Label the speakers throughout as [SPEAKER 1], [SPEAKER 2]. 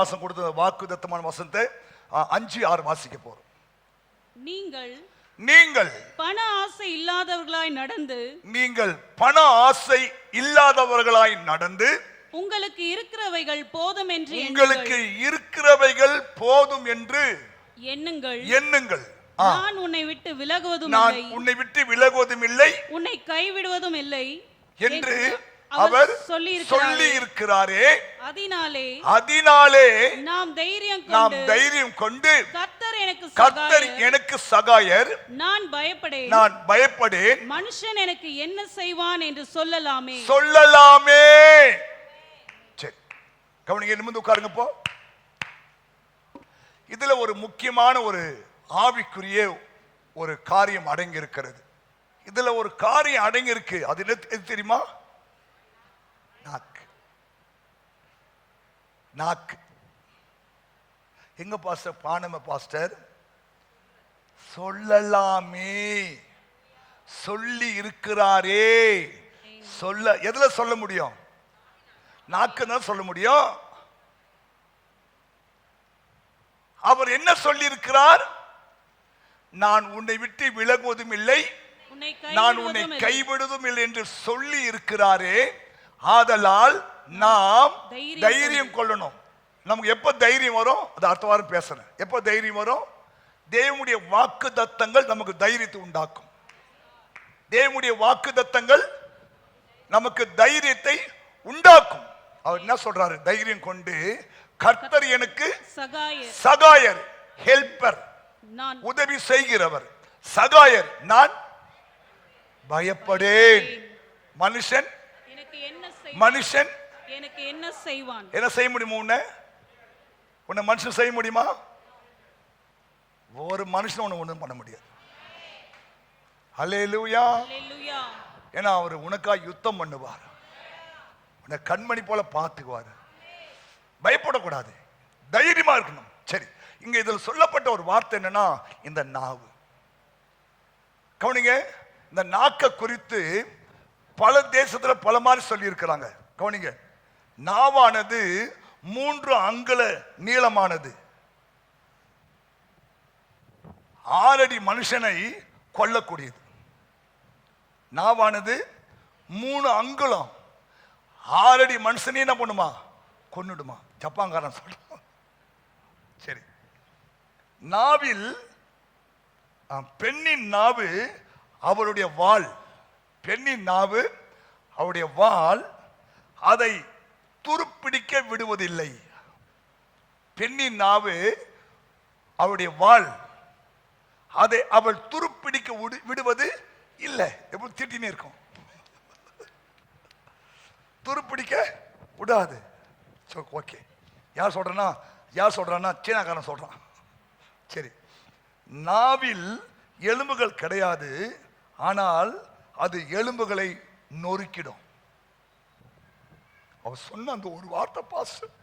[SPEAKER 1] தாசன் கொடுத்த வாக்குத்தத்தமான வசனத்தை 5-6 வாசிக்க போறோம். நீங்கள்
[SPEAKER 2] பண ஆசை இல்லாதவர்களாய் நடந்து,
[SPEAKER 1] நீங்கள் பண ஆசை இல்லாதவர்களாய் நடந்து,
[SPEAKER 2] உங்களுக்கு இருக்கிறவைகள் போதும் என்று
[SPEAKER 1] எண்ணுங்கள்.
[SPEAKER 2] நான் உன்னை விட்டு விலகுவதும் இல்லை, உன்னை கைவிடுவதும் இல்லை என்று
[SPEAKER 1] அவர் சொல்லி இருக்கிறாரே.
[SPEAKER 2] அதனாலே நாம் தைரியம் கொண்டு
[SPEAKER 1] கர்த்தர் எனக்கு சகாயர்,
[SPEAKER 2] நான் பயப்படேன், மனுஷன் எனக்கு என்ன செய்வான் என்று சொல்லலாமே.
[SPEAKER 1] சரி, கவனிங்க, நிமிர்ந்து உட்காருங்க. போ, இதுல ஒரு முக்கியமான ஒரு ஆவிக்குரிய ஒரு காரியம் அடங்கி இருக்கிறது. இதுல ஒரு காரியம் அடங்கி இருக்கு. அது என்ன தெரியுமா? நாக்கு. எங்க பாஸ்டர்? பானம பாஸ்டர் சொல்லலாமே, சொல்லி இருக்கிறாரே. எதுல சொல்ல முடியும்? நாக்கு தான் சொல்ல முடியும். அவர் என்ன சொல்லி இருக்கிறார்? நான் உன்னை விட்டு விலகுவதும் இல்லை, நான் உன்னை கைவிடுவதும் இல்லை என்று சொல்லி இருக்கிறாரே. ஆதலால் நாம் தைரியம் கொள்ளணும். நமக்கு எப்ப தைரியம் வரும்? அது அடுத்த வாரம் பேசுறேன். எப்ப தைரியம் வரும்? தேவனுடைய வாக்குத்தத்தங்கள் நமக்கு தைரியத்தை உண்டாக்கும். தேவனுடைய வாக்குத்தத்தங்கள் நமக்கு தைரியத்தை உண்டாக்கும். அவர் என்ன சொல்றாரு? தைரியம் கொண்டு கர்த்தர் எனக்கு சகாயர், ஹெல்பர், உதவி செய்கிறவர், சகாயர், நான் பயப்படேன். மனுஷன்
[SPEAKER 2] எனக்கு என்ன செய்வான்?
[SPEAKER 1] என்ன செய்ய முடியுமா? உன்னை மனுஷன் செய்ய முடியுமா? ஒரு மனுஷன் உன்னை ஒண்ணும் பண்ண முடியாது. ஹல்லேலூயா. ஏன்னா அவர் உனக்காக யுத்தம் பண்ணுவார், உன்னை கண்மணி போல பார்த்துக்குவார். பயப்படக்கூடாது, தைரியமா இருக்கணும். சரி, இங்க இதில் சொல்லப்பட்ட ஒரு வார்த்தை என்னன்னா, இந்த நாவு. கவனிங்க, இந்த நாக்க குறித்து பல தேசத்துல பல மாதிரி சொல்லி இருக்கிறாங்க. கவனிங்க, நாவானது 3 அங்குல நீளமானது, 6 அடி மனுஷனை கொல்லக்கூடியது. நாவானது 3 அங்குலம், 6 அடி மனுஷனே என்ன பண்ணுமா? கொன்னுடுமா. ஜப்பான்காரன் சொல்றான். சரி, நாவில் பெண்ணின் நாவு அவருடைய வாள். பெண்ணின் நாவு அவருடைய வாள், அதை துருப்பிடிக்க விடுவதில்லை. பெண்ணின் நாவு அவருடைய வாள், அதை அவள் துருப்பிடிக்க விடுவது இல்லை. எப்படி திட்டினே இருக்கும், துருப்பிடிக்க விடாது. ஓகே, யார் சொல்றான்னா சீனாக்காரன் சொல்றான். சரி, நாவில் எலும்புகள் கிடையாது, ஆனால் அது எலும்புகளை நொறுக்கிடும். அவர் சொன்ன அந்த ஒரு வார்த்தை பாஸ்டர்,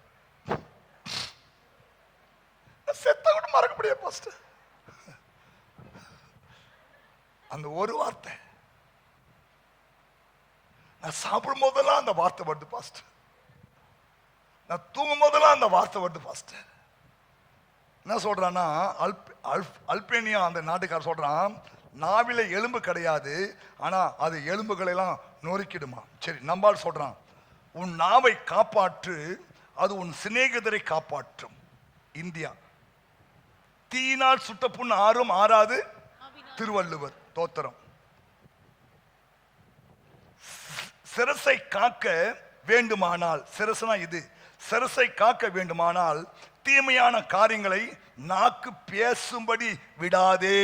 [SPEAKER 1] செத்த கூட மறக்க முடியாது பாஸ்டர். அந்த ஒரு வார்த்தை, நான் சாப்பிடும் போதெல்லாம் அந்த வார்த்தை வருது பாஸ்டர், நான் தூங்கும் போதெல்லாம் அந்த வார்த்தை வருது பாஸ்டர். என்ன சொல்றான்னா, அல்பேனியா அந்த நாட்டுக்கார சொல்றான், நாவில எலும்பு கிடையாது, ஆனா அது எலும்புகளை எல்லாம் நொறுக்கிடுமா. சரி, நம்பால் சொல்றான், உன் நாவை காப்பாற்று, அது உன் சிநேகிதரை காப்பாற்றும். இந்தியா, தீயினால் சுட்ட புண் ஆறும் ஆறாது, திருவள்ளுவர். தோத்திரம். சிரசை காக்க வேண்டுமானால், சிரசனா இது, சிரசை காக்க வேண்டுமானால் தீமையான காரியங்களை நாக்கு பேசும்படி விடாதே.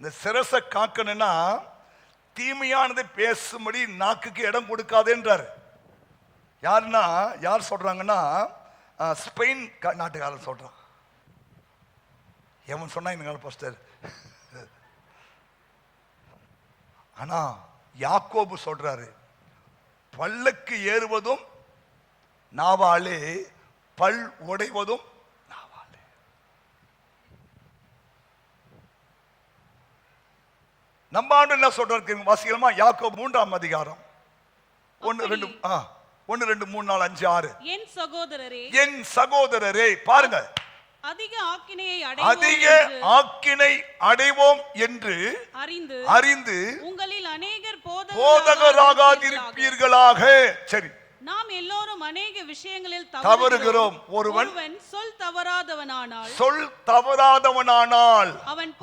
[SPEAKER 1] இந்த சிரசை காக்கணும்னா தீமையானதை பேசும்படி நாக்குக்கு இடம் கொடுக்காதேன்றார். யாருன்னா, யார் சொல்றாங்கன்னா, ஸ்பெயின் நாட்டுக்காரன் சொல்றான். எவன் சொன்னா இந்த பாஸ்டர்? ஆனா யாக்கோபு சொல்றாரு, பல்லுக்கு ஏறுவதும் நாவாலே, பல் உடைவதும் நாவாலே. நம்ம ஆண்டு என்ன சொல்றாரு வாசிக்கலாமா? யாக்கோபு 3ஆம் அதிகாரம் 1, 2, 1 2 3 4 5 6.
[SPEAKER 2] என் சகோதரரே
[SPEAKER 1] பாருங்க,
[SPEAKER 2] அதிக
[SPEAKER 1] ஆக்கினை அடைவோம் என்று அறிந்து
[SPEAKER 2] உங்களில் அநேகர்
[SPEAKER 1] போதகராகாதிருப்பீர்களாக. சரி,
[SPEAKER 2] நாம் எல்லோரும் அநேக விஷயங்களில்
[SPEAKER 1] தவறுகிறோம். ஒருவன்
[SPEAKER 2] சொல் தவறாதவனானால்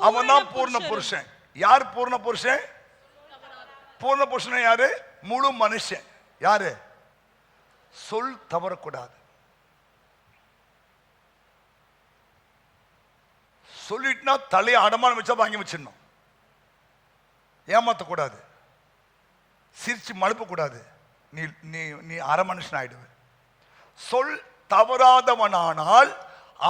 [SPEAKER 1] அவன்தான் பூர்ண புருஷன். யார் பூர்ண புருஷன்? பூர்ண புருஷன் யாரு? முழு மனுஷன். யாரு? சொல் தவறக்கூடாது. சொல்லிட்டுனா தலையை அடமானம் வச்சா வாங்கி வச்சிடணும். ஏமாத்தக்கூடாது, சிரிச்சு மழுப்பக்கூடாது. நீ நீ நீ அரை மனுஷன் ஆயிடுவ. சொல் தவறாதவனானால்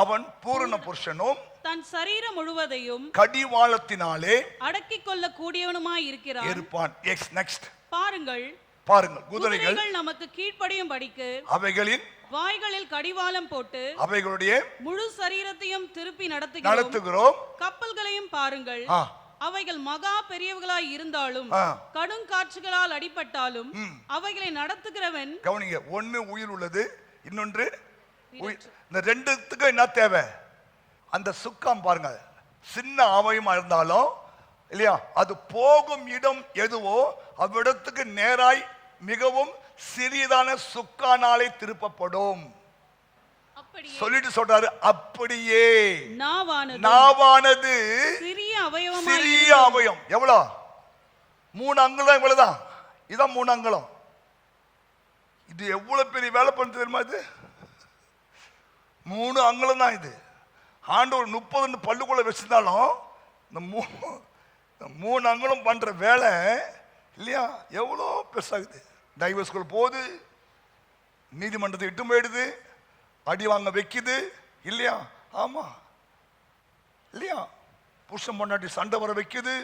[SPEAKER 1] அவன் பூரண புருஷனும்
[SPEAKER 2] தன் சரீரம் முழுவதையும்
[SPEAKER 1] கடிவாளத்தினாலே
[SPEAKER 2] அடக்கிக் கொள்ள கூடியவனுமாய்
[SPEAKER 1] இருப்பான். நெக்ஸ்ட்
[SPEAKER 2] பாருங்கள்,
[SPEAKER 1] குதிரைகள்
[SPEAKER 2] நமக்கு கீழ்ப்படியும் படிக்கு
[SPEAKER 1] அவைகளின்
[SPEAKER 2] வாய்களில் கடிவாளம் போட்டு
[SPEAKER 1] அவைகளுடைய
[SPEAKER 2] முழு சரீரத்தையும் திருப்பி
[SPEAKER 1] நடத்துகிறோம்.
[SPEAKER 2] கப்பல்களையும் பாருங்கள், அவைகள் மகா பெரியவர்களாய் இருந்தாலும் கடும் காற்றுகளால் அடிபட்டாலும் அவைகளை நடத்துகிறவன்.
[SPEAKER 1] கவனிங்க, ஒன்னு உயிர் உள்ளது, இன்னொன்று இந்த ரெண்டுத்துக்கு என்ன தேவை? அந்த சுக்கம் பாருங்க, சின்ன அவயமா இருந்தாலும் இல்லையா, அது போகும் இடம் எதுவோ அவ்விடத்துக்கு நேராய் மிகவும் சிறியதான சுக்கானாலே திருப்பப்படும். சொல்லிட்டு சொல்றாரு, அப்படியே நாவானது சிறிய அவயம். எவ்வளவு? 3 அங்குலம். இவ்வளவுதான். இதான் 3 அங்குலம். இது எவ்வளவு பெரிய வேலை பண்ண தெரியுமா? இது 3 அங்குலம் தான். இது ஆண்டவர் 30 பல்லுக்குள்ள வச்சிருந்தாலும் இந்த 3 அங்குலம் பண்ற வேலை இல்லையா, எவ்வளோ பெருசாகுது. டைவர்ஸ்குள் போகுது, நீதிமன்றத்தை இட்டு போயிடுது, அடி வாங்க வைக்குது இல்லையா? ஆமா இல்லையா? புருஷன் பொண்டாட்டி சண்டை வர வைக்குது,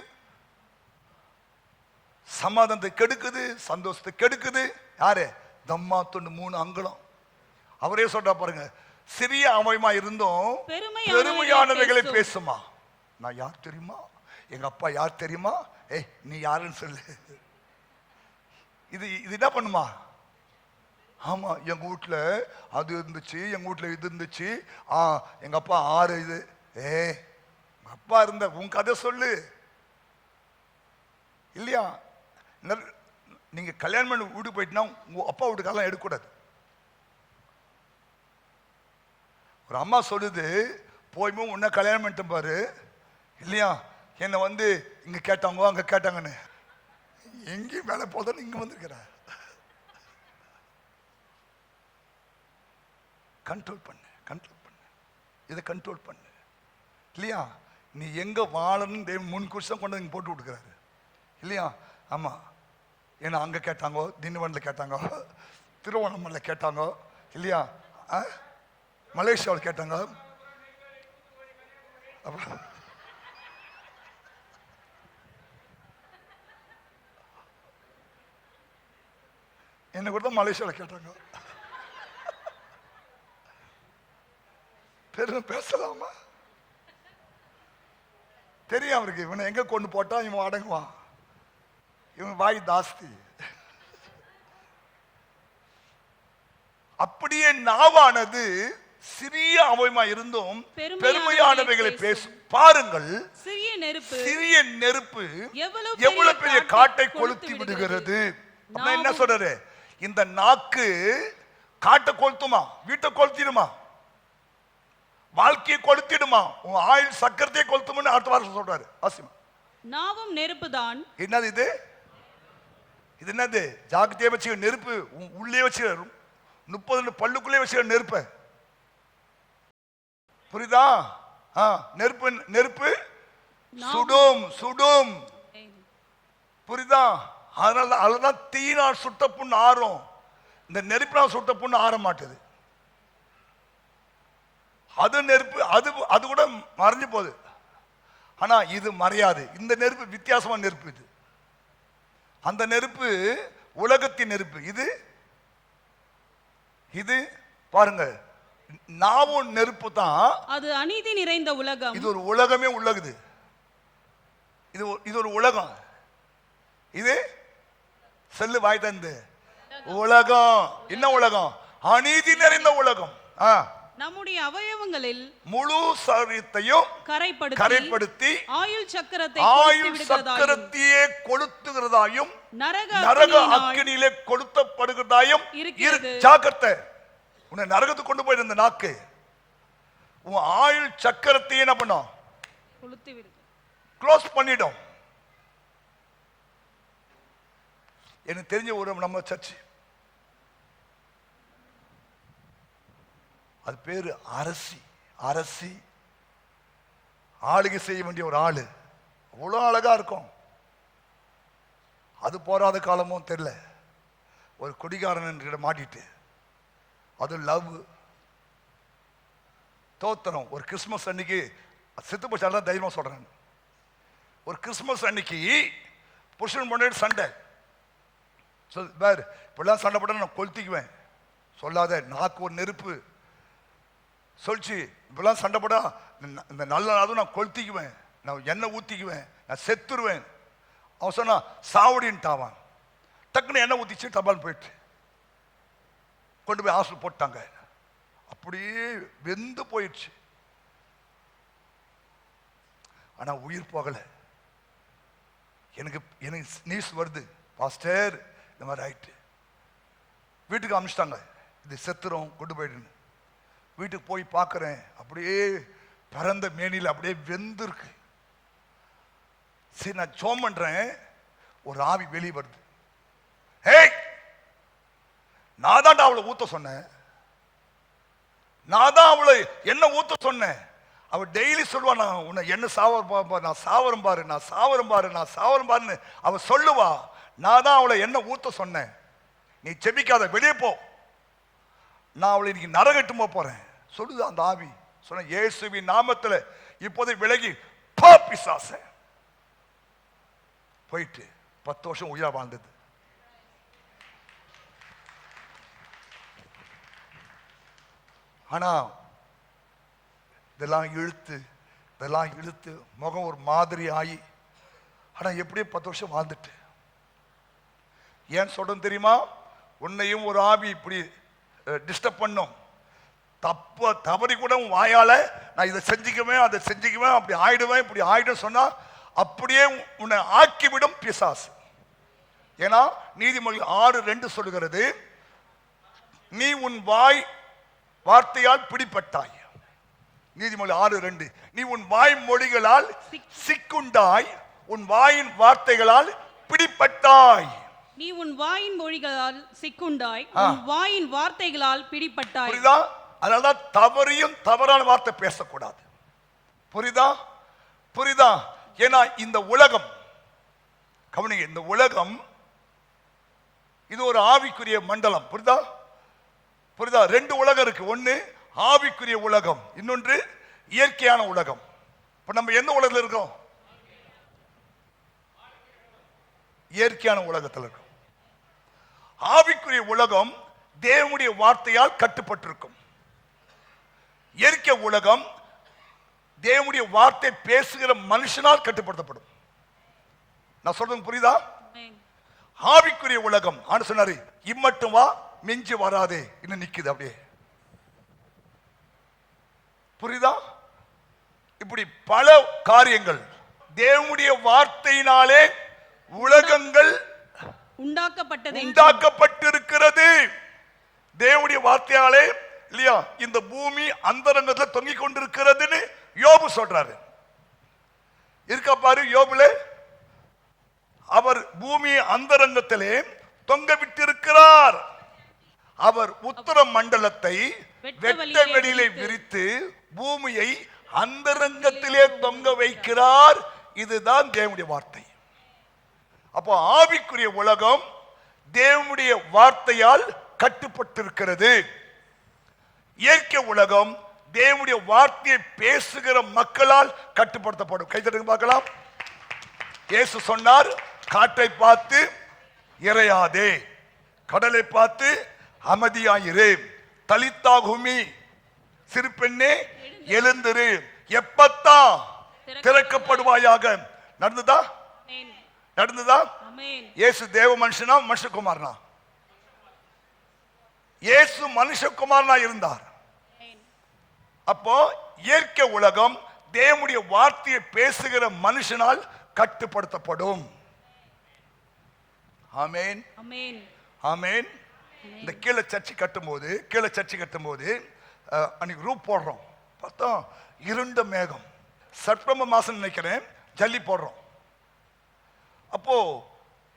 [SPEAKER 1] சமாதானத்தை கெடுக்குது, சந்தோஷத்தை கெடுக்குது. யாரு? தம்மா தொண்டு 3 அங்குலம். அவரே சொல்றா பாருங்க, சிறிய அவயமா இருந்தும் பெருமையானவைகளை பேசுமா. நான் யார் தெரியுமா? எங்க அப்பா யார் தெரியுமா? ஏய், நீ யாருன்னு சொல்லு. இது என்ன பண்ணுமா? ஆமா, எங்க வீட்டுல அது இருந்துச்சு, எங்க வீட்டுல இது இருந்துச்சு, எங்க அப்பா 6 இது. அப்பா இருந்த உன் கதை சொல்லு இல்லையா? நீங்க கல்யாணம் பண்ணி வீட்டுக்கு போயிட்டுனா உங்க அப்பா வீட்டுக்கெல்லாம் எடுக்கக்கூடாது. ஒரு அம்மா சொல்லுது, போய் உன்ன கல்யாணம் பண்ணிட்டு பாரு இல்லையா, என்னை வந்து இங்க கேட்டாங்க அங்க கேட்டாங்கன்னு. எங்கேயும் வேலை போதும் இங்க வந்திருக்கிற. கண்ட்ரோல் பண்ணு, இதை கண்ட்ரோல் பண்ணு இல்லையா? நீ எங்க வாழணும் முன்கூர்ஷம் கொண்டு இங்க போட்டு விட்டுக்கிறாரு இல்லையா? ஆமா, ஏன்னா அங்க கேட்டாங்க, திண்டிவனத்தில் கேட்டாங்க, திருவண்ணாமலை கேட்டாங்க இல்லையா, மலேசியாவில் கேட்டாங்க. அப்புறம் என்ன கூட தான் மலேசியாவில் கேட்டாங்க. பெரும் பேசலாமா? தெரியும் அவருக்கு, இவனை எங்க கொண்டு போட்டா இவன் அடங்குவான், இவன் வாய் தாஸ்தி. அப்படியே நாவானது சிறிய அவயமா இருந்தும் பெருமையானவைகளை பேசும். பாருங்கள், சிறிய நெருப்பு எவ்வளவு பெரிய காட்டை கொளுத்தி விடுகிறது. என்ன சொல்றாரு? இந்த நாக்கு காட்டை கொளுத்துமா, வீட்டை கொளுத்திடுமா, வாழ்க்கையை கொளுத்திடுமா, உன் ஆயில் சக்கரத்தை கொளுத்தும்னு அடுத்த வாரம் சொல்றாரு. ஆசிமா,
[SPEAKER 2] நாவும் நெருப்பு தான்.
[SPEAKER 1] என்னது இது? இது என்னது? ஜாக்கிரதையா வச்சுக்க நெருப்பு. உள்ளே வச்சுக்க 30 பல்லுக்குள்ளே வச்சுக்க நெருப்ப. புரியுதா? நெருப்பு சுடும். புரியுதா? அதனாலதான் தீனால் சுட்ட புண்ணு ஆறும், இந்த நெருப்பினால் சுட்ட புண்ணு ஆற மாட்டுது. அது நெருப்பு, அது கூட மறைஞ்சு போகுது. ஆனா இது மறையாது. இந்த நெருப்பு வித்தியாசமான நெருப்பு. இது அந்த நெருப்பு உலகத்தின் நெருப்பு. இது பாருங்க, நாவும் நெருப்பு தான்.
[SPEAKER 2] அது அநீதி நிறைந்த உலகம்.
[SPEAKER 1] இது ஒரு உலகமே உள்ளகுது. இது ஒரு உலகம். இது செல்லு வாய் தந்து உலகம். என்ன உலகம்? அநீதி நிறைந்த உலகம்.
[SPEAKER 2] நம்முடைய அவயவங்களில்
[SPEAKER 1] முழு சரீரத்தையும் கரைப்படுத்தி
[SPEAKER 2] ஆயுள் சக்கரத்தையே
[SPEAKER 1] கொளுத்துகிறதாயும்
[SPEAKER 2] நரக
[SPEAKER 1] அக்கினியிலே கொளுத்தப்படுகிறதாயும் ஜாக்கிரதை. உன்னை நரகத்துக்கு கொண்டு போயிரு இந்த நாக்கு. உன் ஆயுள் சக்கரத்தையே என்ன பண்ணும்? க்ளோஸ் பண்ணிடும். எனக்கு தெரிஞ்ச ஒரு நம்ம சர்ச், அது பேரு அரசி ஆளுகை செய்ய வேண்டிய ஒரு ஆளு. அவ்வளோ அழகா இருக்கும். அது போராத காலமும் தெரியல, ஒரு குடிகாரன் மாட்டிட்டு, அது லவ் தோத்திரம். ஒரு கிறிஸ்துமஸ் அன்னைக்கு செத்து போச்சாலும் தைரியமா சொல்றேன். ஒரு கிறிஸ்துமஸ் அன்னைக்கு புருஷன் பொண்டாட்டி சண்டை. பார், இப்பெல்லாம் சண்டை போட்டா நான் கொளுத்திக்குவேன். சொல்லாத, நாக்கு ஒரு நெருப்பு சொல்லிச்சு. இப்பெல்லாம் சண்டை போட்டா இந்த நல்ல அதுவும் நான் கொளுத்திக்குவேன், நான் எண்ணெய் ஊத்திக்குவேன், நான் செத்துருவேன். அவன் சொன்னா சாவடின்ட்டாவான். டக்குன்னு எண்ணெய் ஊத்திச்சு, தபால் போயிட்டு கொண்டு போய் ஹாஸ்டல் போட்டாங்க. அப்படியே வெந்து போயிடுச்சு. ஆனா உயிர் போகல. எனக்கு நியூஸ் வருது, பாஸ்டர் இந்த மாதிரி ஆயிட்டு. வீட்டுக்கு அனுப்பிச்சிட்டாங்க, இது செத்துரும் கொண்டு போயிடுன்னு. வீட்டுக்கு போய் பார்க்குறேன், அப்படியே பறந்த மேனியில் அப்படியே வெந்து இருக்கு. சரி, நான் ஜோம் பண்றேன், ஒரு ஆவி வெளியே வருது. ஏய், நான் தான்டா அவளை ஊத்த சொன்னேன், நான் தான் அவளை என்ன ஊத்த சொன்னேன். அவ டெய்லி சொல்லுவா, நான் உன்னை என்ன சாவரம் பாரு, நான் சாவரம் பாரு, நான் சாவரம் பாரு, நான் சாவரம் பாருன்னு அவ சொல்லுவா. நான் தான் அவளை என்ன ஊத்த சொன்னேன். நீ செபிக்காத, வெளியே போ, நான் அவளை இன்னைக்கு நரகட்டுமா போறேன் சொல்லுது அந்த ஆவி. சொன்ன இயேசுவின் நாமத்தில் இப்போதை விலகி போ பிசாசே. போயிட்டு 10 வருஷம் உயிரா வாழ்ந்தது. ஆனா இதெல்லாம் இழுத்து முகம் ஒரு மாதிரி ஆகி, ஆனா எப்படியும் 10 வருஷம் வாழ்ந்துட்டு. ஏன் சொல்றேன் தெரியுமா? உன்னையும் ஒரு ஆவி இப்படி டிஸ்டர்ப் பண்ணும். தவறி கூட வாயால நான் இதை செஞ்சுக்குவேன், அதை செஞ்சுக்குவேன், அப்படி ஆயிடுவேன், இப்படி ஆயிடும் சொன்னா அப்படியே உன்னை ஆக்கிவிடும் பிசாசு. ஏன்னா நீதிமொழிகள் 6:2 சொல்லுகிறது, நீ உன் வாய் வார்த்தையால் பிடிப்பட்டாய். நீதிமொழி 6:2, நீ உன் வாய் மொழிகளால் சிக்குண்டாய், உன் வாயின் வார்த்தைகளால் பிடிப்பட்டாய்.
[SPEAKER 2] நீ உன் வாயின் மொழிகளால் சிக்குண்டாய், உன் வாயின் வார்த்தைகளால் பிடிப்பட்டாய்.
[SPEAKER 1] புரியுதா? அதனாலதான் தவறியும் தவறான வார்த்தை பேசக்கூடாது. புரியுதா? ஏன்னா இந்த உலகம், கவனிங்க, இந்த உலகம் இது ஒரு ஆவிக்குரிய மண்டலம். புரியுதா? 2 உலகம் இருக்கு. ஒன்னு ஆவிக்குரிய உலகம், இன்னொன்று இயற்கையான உலகம். இப்ப நம்ம எந்த உலகத்தில் இருக்கோம்? இயற்கையான உலகத்தில் இருக்கோம். ஆவிக்குரிய உலகம் தேவனுடைய வார்த்தையால் கட்டுப்பட்டிருக்கும். இயற்கை உலகம் தேவனுடைய வார்த்தை பேசுகிற மனுஷனால் கட்டுப்படுத்தப்படும். நான் சொல்றது புரியுதா? ஆவிக்குரிய உலகம் ஆண்டு சொன்னாரு, இம்மட்டும் வா, மிஞ்சி வராதே, இன்னும் நிக்குது அப்படியே. புரியுதா? இப்படி பல காரியங்கள் தேவனுடைய வார்த்தையினாலே உலகங்கள் உண்டாக்கப்பட்டிருக்கிறது. தேவனுடைய வார்த்தையாலே இல்லையா இந்த பூமி அந்தரங்கத்தில் தொங்கிக் கொண்டிருக்கிறதுன்னு யோபு சொல்றாரு. இருக்கா பாரு யோபுல, அவர் பூமி அந்தரங்கத்திலே தொங்க விட்டிருக்கிறார். அவர் உத்தர மண்டலத்தை வெட்ட வெளியிலே விரித்து பூமியை அந்தரங்கத்திலே தொங்க வைக்கிறார். இதுதான் தேவனுடைய வார்த்தை. அப்போ ஆவிக்குரிய உலகம் தேவனுடைய வார்த்தையால் கட்டுப்பட்டிருக்கிறது. இயற்கை உலகம் தேவனுடைய வார்த்தையை பேசுகிற மக்களால் கட்டுப்படுத்தப்படும். கைத்தட்டுங்க பார்க்கலாம். இயேசு சொன்னார், காற்றை பார்த்து இறையாதே, கடலை பார்த்து அமைதியாயிரு, தலித்தாகுமி, சிறு பெண்ணே எழுந்திரு, எப்பத்தான் திறக்கப்படுவாயாக. நடந்ததா? இயேசு தேவ மனுஷனா மனுஷகுமாரனா? இயேசு மனுஷகுமாரனா இருந்தார். அப்போ இயற்கை உலகம் தேவனுடைய வார்த்தையை பேசுகிற மனுஷனால் கட்டுப்படுத்தப்படும். ஆமென்
[SPEAKER 2] ஆமென்
[SPEAKER 1] ஆமென். இந்த கீழே சர்ச்சை கட்டும்போது அன்னைக்கு ரூப் போடுறோம், பார்த்தா இருண்ட மேகம், செப்டம்பர் மாசம் நினைக்கிறேன், ஜல்லி போடுறோம். அப்போ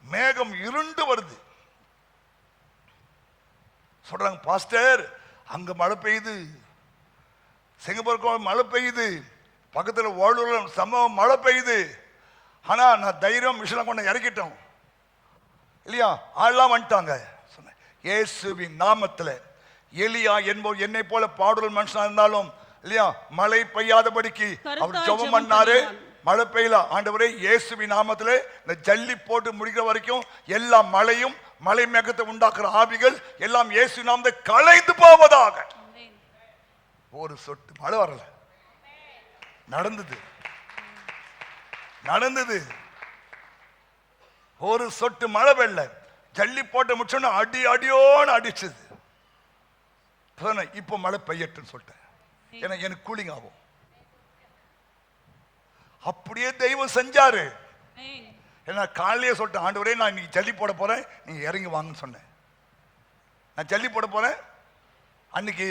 [SPEAKER 1] மேகம் இருண்டு வருது. சொல்றாங்க, பாஸ்டர் அங்க மழை பெய்யுது, சிங்கப்பூர் மழை பெய்யுது, பக்கத்தில் ஓடூர் சம்பவம் மழை பெய்யுது. ஆனா நான் தைரியம் மிஷினை கொண்டு இறக்கிட்டோம் இல்லையா, ஆள்லாம் வந்துட்டாங்க. சொன்னேன், இயேசுவின் நாமத்தில் எலியா என்பவர் என்னை போல பாடுதல் மனுஷனா இருந்தாலும் இல்லையா, மழை பெய்யாதபடிக்கு அவர் ஜெபம் பண்ணாரு, மழை பெய்யல. ஆண்டவரே இயேசுவின் நாமத்தில் இந்த ஜல்லி போட்டு முடிக்கிற வரைக்கும் எல்லா மழையும் மலை மேகத்தை உண்டாக்குற ஆவிகள் எல்லாம் இயேசு நாமத்தை கலைந்து போவதாக. ஒரு சொட்டு மழை வரல, நடந்தது. ஒரு சொட்டு மழை வெள்ள ஜல்லி போட்ட முடிச்சோன்னு அடியோன்னு அடிச்சது. இப்ப மழை பெய்யட்டுன்னு சொல்லிட்டேன், ஏன்னா எனக்கு கூலிங் ஆகும். அப்படியே தெய்வம் செஞ்சாரு. ஏன்னா காலையே சொல்லிட்டேன், ஆண்டவரே நான் இன்னைக்கு ஜல்லி போட போறேன், நீங்க இறங்கி வாங்கன்னு சொன்னேன். நான் ஜல்லி போட போறேன். அன்னைக்கு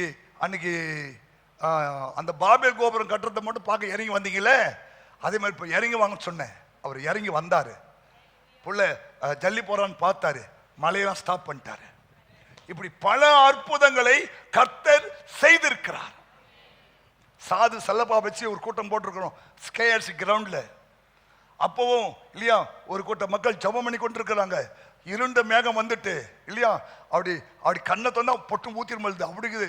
[SPEAKER 1] அந்த பாபேல் கோபுரம் கட்டுறதை மட்டும் பார்க்க இறங்கி வந்தீங்களே, அதே மாதிரி இப்போ இறங்கி வாங்கன்னு சொன்னேன். அவர் இறங்கி வந்தாரு, புள்ள ஜல்லி போறான்னு பார்த்தாரு, மழையெல்லாம் ஸ்டாப் பண்ணிட்டாரு. இப்படி பல அற்புதங்களை கர்த்தர் செய்திருக்கிறார். சாது செல்லப்பா வச்சு ஒரு கூட்டம் போட்டிருக்கிறோம் ஸ்கேஎஸ்சி கிரவுண்ட்ல. அப்பவும் இல்லையா ஒரு கூட்டம் மக்கள் ஜெபம் பண்ணி கொண்டிருக்கிறாங்க. இருண்ட மேகம் வந்துட்டு இல்லையா, அப்படி கண்ணை தந்தா பொட்டும் ஊத்திருமல்து அப்படிங்குது.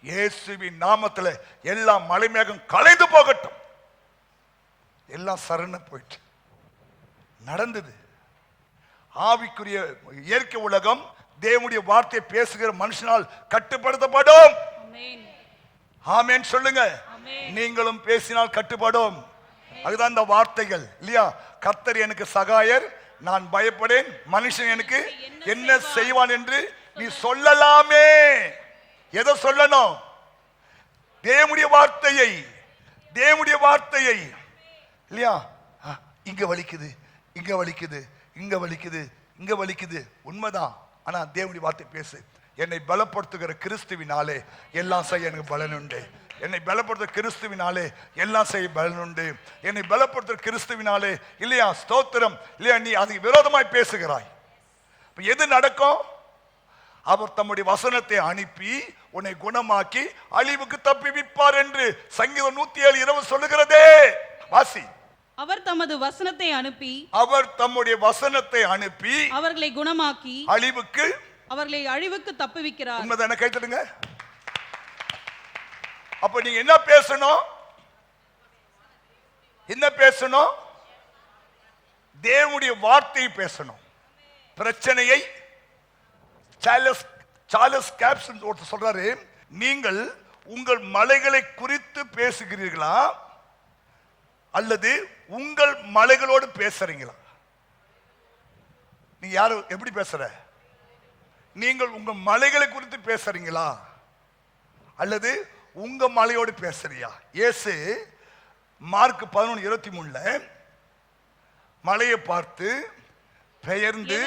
[SPEAKER 1] இயேசுவின் நாமத்தில் எல்லா மலை மேகம் கலைந்து போகட்டும். எல்லாம் சரண போயிட்டு நடந்தது. ஆவிக்குரிய இயற்கை உலகம் தேவனுடைய வார்த்தையை பேசுகிற மனுஷனால் கட்டுப்படுத்தப்படும். ஆமென் சொல்லுங்க. நீங்களும் பேசினால் கட்டுப்படும். அதுதான் இந்த வார்த்தைகள் இல்லையா. கர்த்தர் எனக்கு சகாயர், நான் பயப்படேன், மனுஷன் எனக்கு என்ன செய்வான் என்று நீ சொல்லலாமே. எதை சொல்லணும்? தேவனுடைய வார்த்தையை இல்லையா. இங்க வலிக்குது, இங்க வலிக்குது, இங்க வலிக்குது, இங்க வலிக்குது, உண்மைதான். ஆனா தேவனுடைய வார்த்தை பேசு. என்னை பலப்படுத்துகிற கிறிஸ்துவினாலே எல்லாம் செய்ய எனக்கு பலன் உண்டு. என்னை பலப்படுத்துகிற கிறிஸ்துவினாலே எல்லாம் செய்ய பலன் உண்டு. என்னை பலப்படுத்துகிற கிறிஸ்துவினாலே இல்லையா, ஸ்தோத்திரம் இல்லையா. நீ அதுக்கு விரோதமாய் பேசுகிறாய், எது நடக்கும்? அவர் தம்முடைய வசனத்தை அனுப்பி உன்னை குணமாக்கி அழிவுக்கு தப்பிவிப்பார் என்று சங்கீதம் 107:20 சொல்லுகிறதே. வாசி.
[SPEAKER 2] அவர் தமது வசனத்தை அனுப்பி அவர்களை குணமாக்கி அவர்களை அழிவுக்கு தப்புவிக்கிறார்.
[SPEAKER 1] உண்மைதானே? கைத்தடுங்க. அப்ப நீங்க என்ன பேசணும்? தேவனுடைய வார்த்தையை பேசணும். பிரச்சனையை சார்லஸ் கேப்சன் ஒருத்தர் சொல்றாரு, நீங்கள் உங்கள் மலைகளை குறித்து பேசுகிறீர்களா அல்லது உங்கள் மலைகளோடு பேசுறீங்களா? நீ யாரு எப்படி பேசுற? நீங்கள் உங்க மலைகளை குறித்து பேசுறீங்களா அல்லது உங்க மலையோடு பேசுறியா? இயேசு மார்க் 11:23 மலையை பார்த்து பெயர்ந்து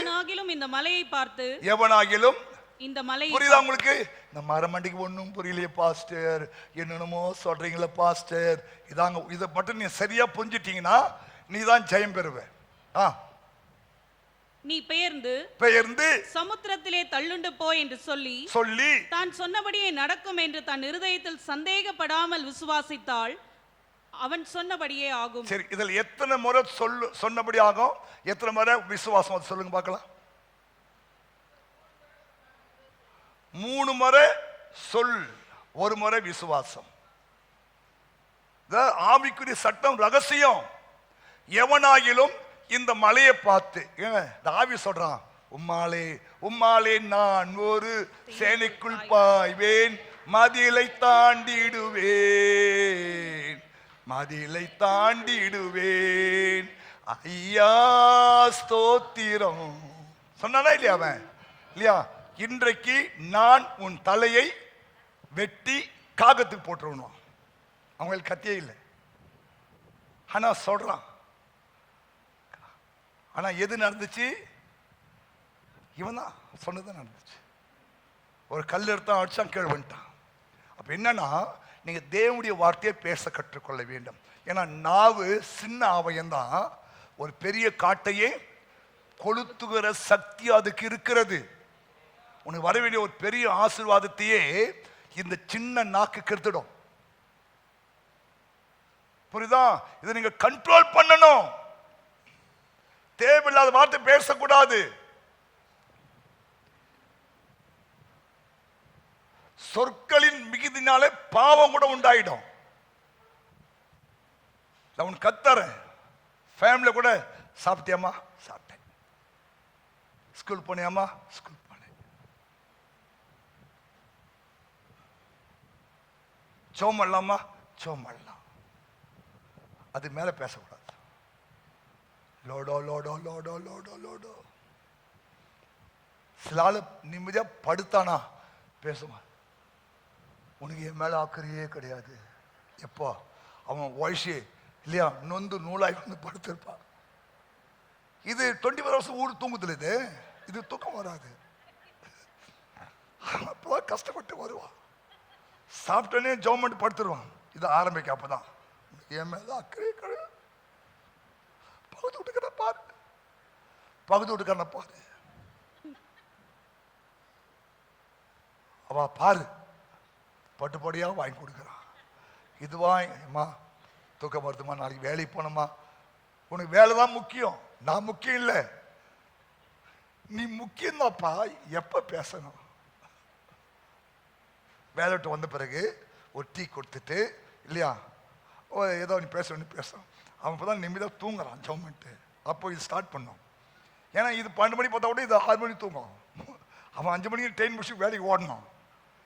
[SPEAKER 1] எவனாகிலும் இந்த மலை, புரியுதா உங்களுக்கு? இந்த மரமண்டிக்கு ஒன்றும் புரியலையே பாஸ்டர், என்னென்னமோ சொல்றீங்களே பாஸ்டர், இதை மட்டும் நீ சரியா புரிஞ்சிட்டீங்கன்னா நீ தான் ஜெயம் பெறுவ.
[SPEAKER 2] நீ பெயர்ந்து சமுத்திரத்திலே தள்ளுண்டு போ என்று சொல்லி தான் சொன்னபடியே நடக்கும் என்று தன் இருதயத்தில் சந்தேகப்படாமல் விசுவாசித்தால் அவன் சொன்னபடியே ஆகும்.
[SPEAKER 1] சரி, இதில் எத்தனை முறை சொன்னபடி ஆகும், எத்தனை முறை விசுவாசம் சொல்லுங்க பார்க்கலாம். 3 முறை சொல், 1 முறை விசுவாசம். ஆவிக்குரிய சட்டம் ரகசியம். எவனாகிலும் இந்த மலையை பார்த்து, ஆவி சொல்றான், உம்மாலே நான் ஒரு சேனைக்குள் பாய்வேன், மதிலை தாண்டிடுவேன், ஐயா ஸ்தோத்திரம் சொன்னானா இல்லையா? அவன் இல்லையா இன்றைக்கு நான் உன் தலையை வெட்டி காகத்துக்கு போட்டுருவோம். அவங்களுக்கு கத்தியே இல்லை, ஆனா சொல்றான். ஆனா எது நடந்துச்சு? இவன் தான் சொன்னது நடந்துச்சு. ஒரு கல் எடுத்தான், அடிச்சான், கீழே வந்துட்டான். அப்ப என்னன்னா, நீங்க தேவனுடைய வார்த்தையை பேச கற்றுக்கொள்ள வேண்டும். ஏன்னா நாவு சின்ன அவயம்தான், ஒரு பெரிய காட்டையே கொளுத்துகிற சக்தி அதுக்கு இருக்கிறது. உனக்கு வர வேண்டிய ஒரு பெரிய ஆசீர்வாதத்தையே இந்த சின்ன நாக்கு கெடுத்துடும். புரியுதா? இதை நீங்க கண்ட்ரோல் பண்ணணும். தேவையில்லாத வார்த்தை பேசக்கூடாது. சொற்களின் மிகுதினாலே பாவம் கூட உண்டாயிடும். நான் கத்தறேன், ஃபேமிலியில் கூட சாப்பிட்டியாமா? சாப்பிட்டேன். ஸ்கூல் போனியாமா? ஸ்கூல் போனேன். சோம் பண்ணலாமா? சோம் பண்ணலாம். அது மேல பேசக்கூடாது. லோடோ லோடோ லோடோ லோடோ லோடோ. சில ஆளு நிம்மதியா படுத்தானா பேசுமா, உனக்கு என் மேல அக்கறையே கிடையாது. எப்போ அவன் வயசு இல்லையா நொந்து நூலாய் வந்து படுத்திருப்பான். இது 24 வருஷம் ஊடு தூங்குதுல, இது தூக்கம் வராது. அப்பதான் கஷ்டப்பட்டு வருவான். சாப்பிட்டோன்னே ஜவுமெண்ட் படுத்துருவான். இது ஆரம்பிக்க அப்பதான் என் மேல அக்கறையே கிடையாது. பகுதி விட்டுக்கிறத பாரு, பகுதி விட்டுக்கிறத பாரு. அவ பாரு பட்டுப்படியா வாங்கி கொடுக்குறான். இதுவா அம்மா தூக்கம் வருதுமா, நாளைக்கு வேலைக்கு போனோமா? உனக்கு வேலை தான் முக்கியம், நான் முக்கியம் இல்லை. நீ முக்கியம் தான்ப்பா. எப்ப பேசணும்? வேலை விட்டு வந்த பிறகு ஒரு டீ கொடுத்துட்டு இல்லையா, ஏதோ நீ பேசணும். அவன் இப்போதான் நிம்மதியாக தூங்குறான் ஜவுமெண்ட்டு. அப்போ இது ஸ்டார்ட் பண்ணோம். ஏன்னா இது 12 மணி பார்த்தா கூட இது 6 மணி தூங்கும். அவன் 5 மணிக்கு ட்ரெயின் முடிச்சு வேலைக்கு ஓடணும்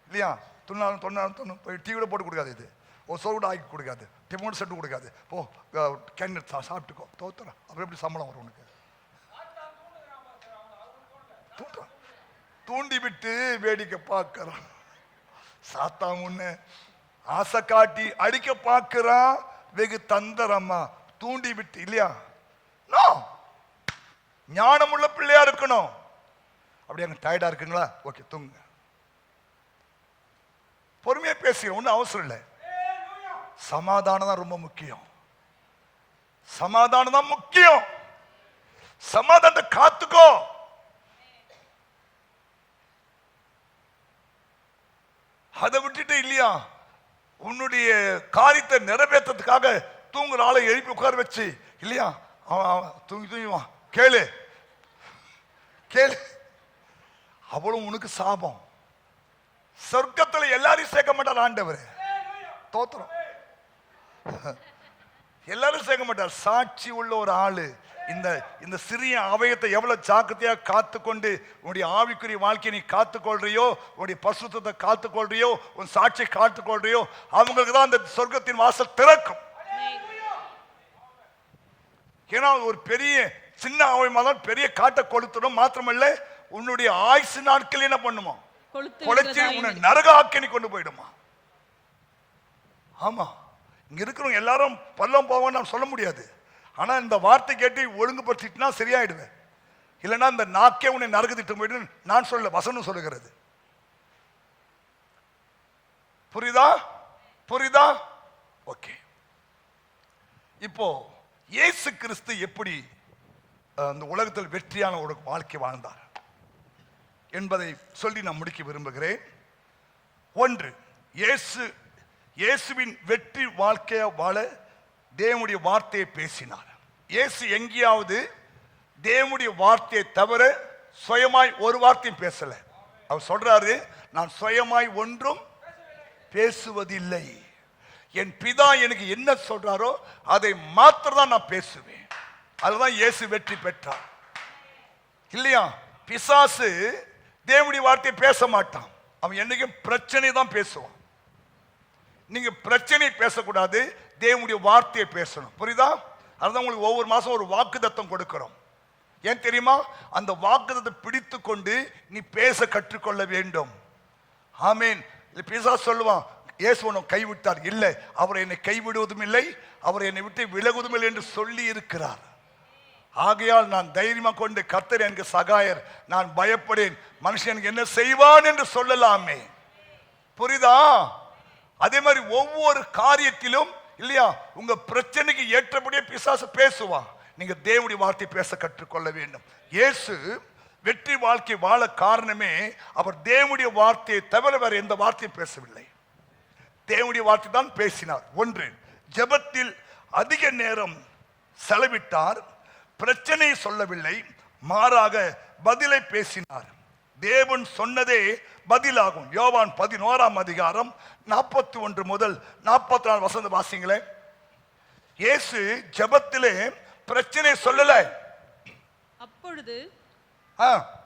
[SPEAKER 1] இல்லையா. தொண்ணாலும் போய் டீ கூட போட்டு கொடுக்காது, இது ஒரு சோறு கூட ஆக்கி கொடுக்காது, டிமோட் செட்டு கொடுக்காது. போ கேன் சாப்பிட்டுக்கோ, தோத்துறேன். அப்புறம் எப்படி சம்பளம் வரும் உனக்கு? தூண்டி விட்டு வேடிக்கை பார்க்கறான். சாத்தா முன்ன ஆசை காட்டி அடிக்க பார்க்கிறான். வெகு தந்தரம்மா தூண்டி விட்டு இல்லையா. ஞானமுள்ள பிள்ளையா இருக்கணும். அப்படி அங்க டயர்டா இருக்குங்களா? ஓகே தூங்குங்க. பொறுமையா பேசுங்க, ஒன்றும் அவசரம் இல்லை. சமாதானம் தான் ரொம்ப முக்கியம். சமாதானம் தான் முக்கியம். சமாதானத்தை காத்துக்கோ. அதை விட்டுட்டு இல்லையா உன்னுடைய காரியத்தை நிறைவேற்றத்துக்காக தூங்குற ஆளை எழுப்பி உட்கார வச்சு இல்லையா, அவன் தூங்குவான். கேளு கேளு, அவ்வளவு உனக்கு சாபம். சொர்க்கத்துல எல்லாரையும் சேர்க்க மாட்டார் ஆண்டவர். தோத்திரம். எல்லாரும் சேர்க்க மாட்டார். சாட்சி உள்ள ஒரு ஆளு. இந்த சிறிய அவயத்தை எவ்வளவு ஜாக்கிரதையா காத்துக்கொண்டு உன்னுடைய ஆவிக்குரிய வாழ்க்கையை நீ காத்துக்கொள்றியோ, உன்னுடைய பரிசுத்தத்தை காத்துக்கொள்றியோ, உன் சாட்சியை காத்துக்கொள்றியோ, அவங்களுக்கு தான் அந்த சொர்க்கத்தின் வாசல் திறக்கும். ஏன்னா ஒரு பெரிய சின்ன அவயமா தான் பெரிய காட்டை கொளுத்துடும். மாத்திரமல்ல உன்னுடைய ஆயுசு நாட்கள் என்ன பண்ணுமா, கொலைச்சி உன்னை நரக ஆக்கினி கொண்டு போயிடுமா. ஆமா, இங்க இருக்கிறவங்க எல்லாரும் பல்லம் போவான்னு நான் சொல்ல முடியாது. ஆனா இந்த வார்த்தை கேட்டு ஒழுங்குபடுத்திட்டுனா சரியாயிடுவேன். இல்லைன்னா இந்த நாக்கே உன்னை நரகத்திட்டு போயிடு நான் சொல்ல, வசனம் சொல்லுகிறது. புரியுதா? புரியுதா? ஓகே. இப்போ இயேசு கிறிஸ்து எப்படி அந்த உலகத்தில் வெற்றியான ஒரு வாழ்க்கை வாழ்ந்தார் என்பதை சொல்லி நான் முடிக்க விரும்புகிறேன். ஒன்று, இயேசுவின் வெற்றி வாழ்க்கையை வாழ தேவனுடைய வார்த்தையை பேசினார். இயேசு எங்கேயாவது தேவனுடைய வார்த்தையை தவிர சுயமாய் ஒரு வார்த்தையும் பேசல. அவர் சொல்றாரு, நான் சுயமாய் ஒன்றும் பேசுவதில்லை. என் பிதா எனக்கு என்ன சொல்றாரோ அதை மாத்திரம் தான் நான் பேசுவேன். அதுதான் இயேசு வெற்றி பெற்றார் இல்லையா. பிசாசு தேவனுடைய வார்த்தையை பேச மாட்டான். அவன் என்னைக்கும் பிரச்சனை தான் பேசுவான். நீங்க பிரச்சனை பேசக்கூடாது, தேவனுடைய வார்த்தையை பேசணும். புரியுதா? அதுதான் உங்களுக்கு ஒவ்வொரு மாசம் ஒரு வாக்குத்தத்தம் கொடுக்கிறோம். ஏன் தெரியுமா? அந்த வாக்குத்தத்தை பிடித்து கொண்டு நீ பேச கற்றுக்கொள்ள வேண்டும். ஆமீன். பிசாசு சொல்லுவான், இயேசு உன்னை கைவிட்டார். இல்லை, அவர் என்னை கைவிடுவதும் இல்லை, அவர் என்னை விட்டு விலகுவதும் இல்லை என்று சொல்லி இருக்கிறார். ஆகையால் நான் தைரியமா கொண்டு, கர்த்தர் எனக்கு சகாயர், நான் பயப்படேன், மனுஷன் என்ன செய்வான் என்று சொல்லலாமே. புரியுதா? அதே மாதிரி ஒவ்வொரு காரியத்திலும் இல்லையா, உங்க பிரச்சனைக்கு ஏற்றபடியே பிசாசு பேசுவான். நீங்க தேவனுடைய வார்த்தை பேச கற்றுக்கொள்ள வேண்டும். இயேசு வெற்றி வாழ்க்கை வாழ காரணமே அவர் தேவனுடைய வார்த்தையை தவிர வேற எந்த வார்த்தையும் பேசவில்லை. தேவனுடைய வார்த்தை தான் பேசினார். ஒன்று, ஜெபத்தில் அதிக நேரம் செலவிட்டார். பிரச்சனையை சொல்லவில்லை, மாறாக பதிலை பேசினார். தேவன் சொன்னதே பதிலாகும். யோவான் 11ஆம் அதிகாரம் 41 முதல் 44 வசனம் வாசிங்களே. இயேசு ஜெபத்திலே பிரச்சனை சொல்லல.
[SPEAKER 2] அப்பொழுது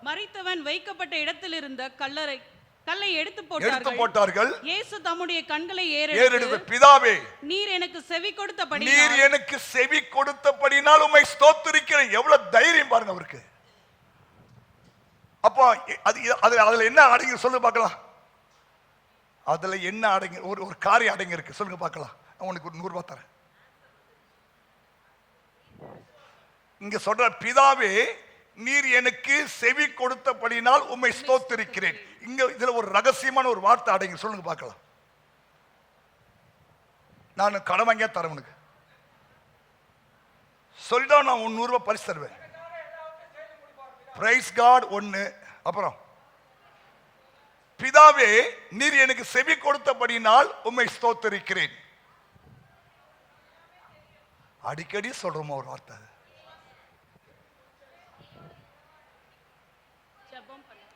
[SPEAKER 2] மரித்தவன் வைக்கப்பட்ட இடத்தில் இருந்த கல்லை எடுத்து போட்டார்கள். இயேசு தம்முடைய கண்களை ஏறெடுத்து, பிதாவே, நீர் எனக்கு செவி கொடுத்தபடினால் உம்மை ஸ்தோத்திரிக்கிறேன். எவ்வளவு தைரியம் பாருங்க அவருக்கு. அப்போ அதுல என்ன அடங்கி சொல்லு பார்க்கலாம். அதுல என்ன அடங்கி, ஒரு காரியம் அடங்கி இருக்கு, சொல்லுங்க பார்க்கலாம். உனக்கு ஒரு 100 ரூபாய் தரேன். இங்க சொல்ற, பிதாவே, நீர் எனக்கு செவி கொடுத்தபடினால் உம்மை ஸ்தோத்திரிக்கிறேன். இங்க இதுல ஒரு ரகசியமான ஒரு வார்த்தை அடங்கி, சொல்லுங்க பார்க்கலாம். நான் கடன் வாங்கியா தரேன் உனக்கு சொல்லிட்டா நான் 100 ரூபாய் பரிசு தருவேன். Praise God. ஒன்னு. அப்புறம், பிதாவே, நீர் எனக்கு செவி கொடுத்தபடினால் உம்மை ஸ்தோத்திரிக்கிறேன். அடிக்கடி சொல்றோமா ஒரு வார்த்தை.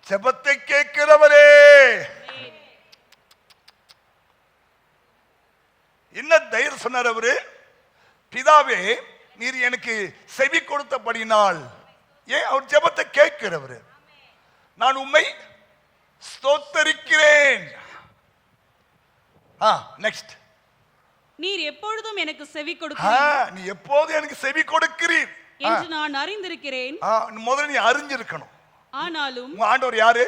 [SPEAKER 2] ஜெபத்தை கேட்கிறவரே, என்ன தைரியம் சொன்னார் அவரு. பிதாவே, நீர் எனக்கு செவி கொடுத்தபடினால். ஏன்? அவர் ஜெபத்தை கேட்கிறவரு. நான் உம்மை ஸ்தோத்தரிக்கிறேன். நெக்ஸ்ட், நீர் எப்பொழுதும் எனக்கு செவி கொடுக்கிறீர்.
[SPEAKER 1] நீ எப்போதும் எனக்கு செவி கொடுக்கிறீர்
[SPEAKER 2] என்று நான் அறிந்திருக்கிறேன்.
[SPEAKER 1] முதல்ல நீ அறிஞ்சிருக்கணும்.
[SPEAKER 2] ஆனாலும்
[SPEAKER 1] உங்க ஆண்டவர் யாரு?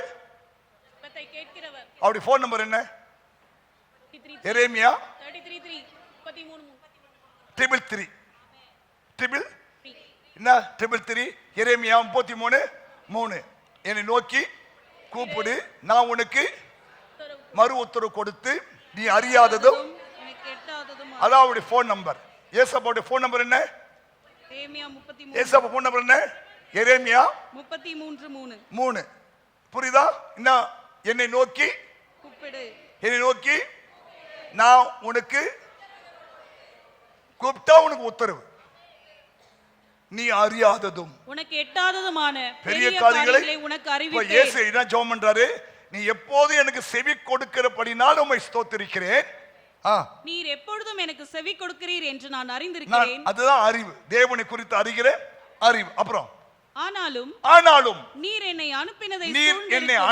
[SPEAKER 2] ஜெபத்தை கேட்கிறவர்.
[SPEAKER 1] அவருடைய போன் நம்பர் என்ன? எரேமியா 33 என்ன 33 எரேமியா 33:3. என்னை நோக்கி கூப்பிடு, நான் உனக்கு மறு உத்தரவு கொடுத்து நீ அறியாததும் அதான் அவருடைய போன் நம்பர். ஏசாபாவுடைய போன் நம்பர் என்ன? ஏசாபா போன் நம்பர் என்ன? எரேமியா 33:3. புரியுதா? என்ன? என்னை நோக்கி கூப்பிடு, என்னை நோக்கி நான் உனக்கு கூப்பிட்டா உனக்கு உத்தரவு, நீ அறியாததும்
[SPEAKER 2] உனக்கு எட்டாததுமான
[SPEAKER 1] பெரிய காரியங்களை உனக்கு அறிவிப்பேன். இயேசு என்ன ஜெபம் பண்றாரு? நீ எப்போது எனக்கு செவி கொடுக்கிறபடினால் உம்மை ஸ்தோத்திரிக்கிறேன்.
[SPEAKER 2] நீர் எப்பொழுதும் எனக்கு செவி கொடுக்கிறீர் என்று நான் அறிந்திருக்கிறேன்.
[SPEAKER 1] அதுதான் அறிவு, தேவனை குறித்து அறிகிற அறிவு. அப்புறம்,
[SPEAKER 2] ஆனாலும் நீர் என்னை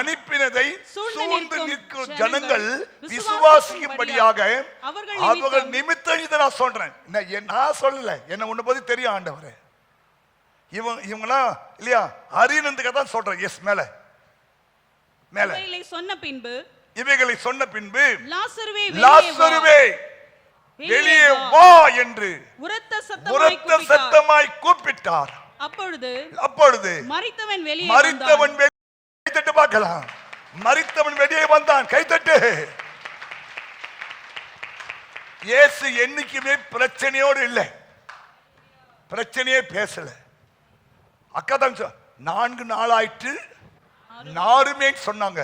[SPEAKER 2] அனுப்பினதை
[SPEAKER 1] சூழ்ந்து நிற்கும் ஜனங்கள் விசுவாசிக்கும்படியாக அவர்கள் நிமித்தம் இதை நான் சொல்றேன். நான் சொல்லல, என்ன உன்னை பத்தி தெரியும் ஆண்டவரே. இவங்களாம் இல்லையா அறியணுன்றதுக்காக தான் சொல்றேன். எஸ், மேல இவைகளை சொன்ன பின்பு லாசருவே வெளியே வா என்று உரத்த சத்தமாய் கூப்பிட்டார். அப்பொழுது மரித்தவன் வெளியே கைத்தட்டு பார்க்கலாம். மரித்தவன் வெளியே வந்தான். கைத்தட்டு. இயேசு என்னைக்குமே பிரச்சனையோடு இல்லை, பிரச்சனையே பேசல. அக்கா தான் 4 நாளாயிற்று நாருமே சொன்னாங்க.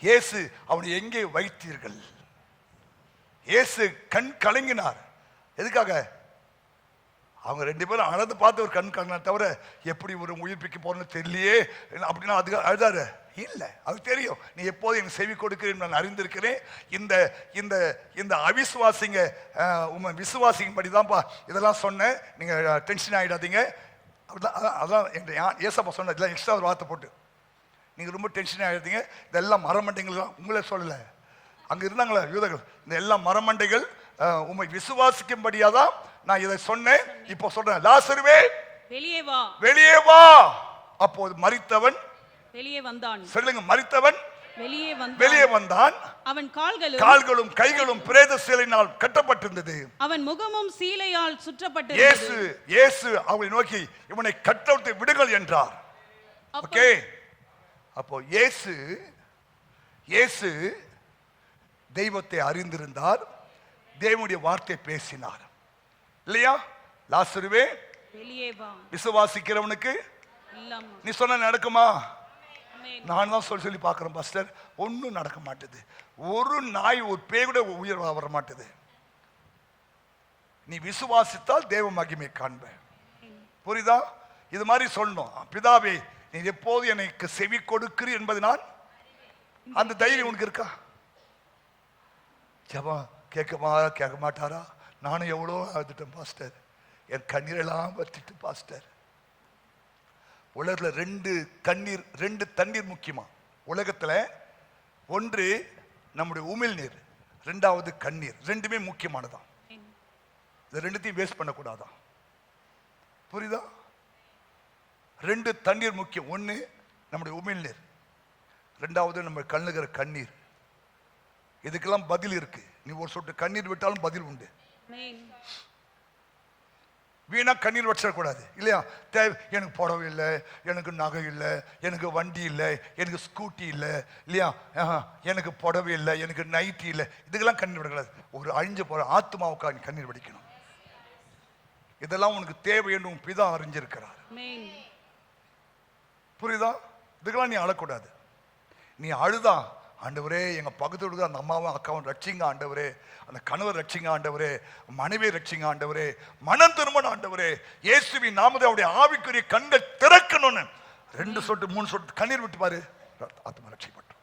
[SPEAKER 1] இயேசு அவனை எங்கே வைத்தீர்கள்? இயேசு கண் கலங்கினார். எதுக்காக? அவங்க 2 பேரும் அழுது பார்த்து ஒரு கண் கலங்கின தவிர எப்படி ஒரு உயிர்ப்பிக்க போறேன்னு தெரியலையே அப்படின்னா அதுக்கு அழுதாரு இல்லை. அது தெரியும், நீ எப்போது எனக்கு செவி கொடுக்கிறேன் நான் அறிந்திருக்கிறேன். இந்த இந்த இந்த அவிசுவாசிங்க உண்மை விசுவாசிங்க தான்ப்பா இதெல்லாம் சொன்னேன். நீங்கள் டென்ஷன் ஆகிடாதீங்க. அதான் ஏசப்பா சொன்ன இதெல்லாம் எக்ஸ்ட்ரா ஒரு வார்த்தை போட்டு நீங்கள் ரொம்ப டென்ஷன் ஆகிடுறீங்க. இதெல்லாம் மரமண்டைகள் உங்களே சொல்லலை, அங்கே இருந்தாங்களே யூதர்கள். இந்த எல்லா மரமண்டைகள் உண்மை விசுவாசிக்கும்படியாக தான் நான் இதை சொன்னேன். இப்போ சொல்றேன், லாசருவே
[SPEAKER 2] வெளியே வா,
[SPEAKER 1] வெளியே வா. அப்போது மரித்தவன்
[SPEAKER 2] வெளியே வந்தான்.
[SPEAKER 1] சொல்லுங்க, மரித்தவன்
[SPEAKER 2] வெளியே
[SPEAKER 1] வந்தான்.
[SPEAKER 2] அவன்
[SPEAKER 1] கால்களும் கைகளும் பிரேத சீலையினால் கட்டப்பட்டிருந்தது.
[SPEAKER 2] அவன் முகமும் சீலையால் சுற்றப்பட்டிருந்தது.
[SPEAKER 1] இயேசு அவனை நோக்கி, இவனை கட்டவிட்டு விடுங்கள் என்றார். ஓகே, அப்போ இயேசு தெய்வத்தை அறிந்திருந்தார், தேவனுடைய வார்த்தை பேசினார் இல்லையா? லாசருவே
[SPEAKER 2] வெளியே வா.
[SPEAKER 1] விசுவாசிக்கிறவனுக்கு நீ சொன்ன நடக்குமா? நான் தான் சொல்லி பார்க்கிறேன் பாஸ்டர், ஒன்றும் நடக்க மாட்டேது. ஒரு நாய் ஒரு பேய் கூட உயிர் வர மாட்டேது. நீ விசுவாசித்தால் தேவ மகிமை காண்ப. புரியுதா? இது மாதிரி சொல்லணும், பிதாவே நீ எப்போது எனக்கு செவி கொடுக்கிறீ என்பது நான் அந்த தைரியம் உனக்கு இருக்கா? ஜபா கேட்க மாட்டாரா? நானும் எவ்வளோ அழுதுட்டேன் பாஸ்டர், என் கண்ணீரெல்லாம் வத்திட்டு பாஸ்டர். உலகத்தில் ரெண்டு தண்ணீர் முக்கியமா உலகத்துல. ஒன்று நம்முடைய உமிழ் நீர், ரெண்டாவது கண்ணீர். ரெண்டுமே முக்கியமானதான். இந்த ரெண்டுத்தையும் வேஸ்ட் பண்ணக்கூடாதான். புரியுதா? ரெண்டு தண்ணீர் முக்கியம். ஒன்று நம்முடைய உமிழ் நீர், ரெண்டாவது நம்ம கண்ணுகிற கண்ணீர். இதுக்கெல்லாம் பதில் இருக்கு. நீ ஒரு சொட்டு கண்ணீர் விட்டாலும் பதில் உண்டு. வீணா கண்ணீர் வச்சிடக்கூடாது இல்லையா? எனக்கு புடவை இல்லை, எனக்கு நகை இல்லை, எனக்கு வண்டி இல்லை, எனக்கு ஸ்கூட்டி இல்லை இல்லையா, எனக்கு புடவை இல்லை, எனக்கு நைட்டி இல்லை, இதுக்கெல்லாம் கண்ணீர் விடக்கூடாது. ஒரு அழிஞ்சு போற ஆத்மாவுக்காக கண்ணீர் வடிக்கணும். இதெல்லாம் உனக்கு தேவை என்று உன் பிதா அறிஞ்சிருக்கிறார். புரியுதா? இதுக்கெல்லாம் நீ அழக்கூடாது. நீ அழுதா, ஆண்டவரே எங்க பக்கத்து அந்த அம்மாவும் அக்காவும் ரட்சிங்க ஆண்டவரே, அந்த கணவர் ரட்சிங்க ஆண்டவரே, மனைவி ரட்சிங்க ஆண்டவரே, மனம் திருமணம் ஆண்டவரே, இயேசுவின் நாமத்தை அவருடைய ஆவிக்குரிய கண்கள் திறக்கணும்னு 2 சொட்டு 3 சொட்டு கண்ணீர் விட்டு பாரு, ஆத்மா ரட்சிக்கப்பட்டோம்.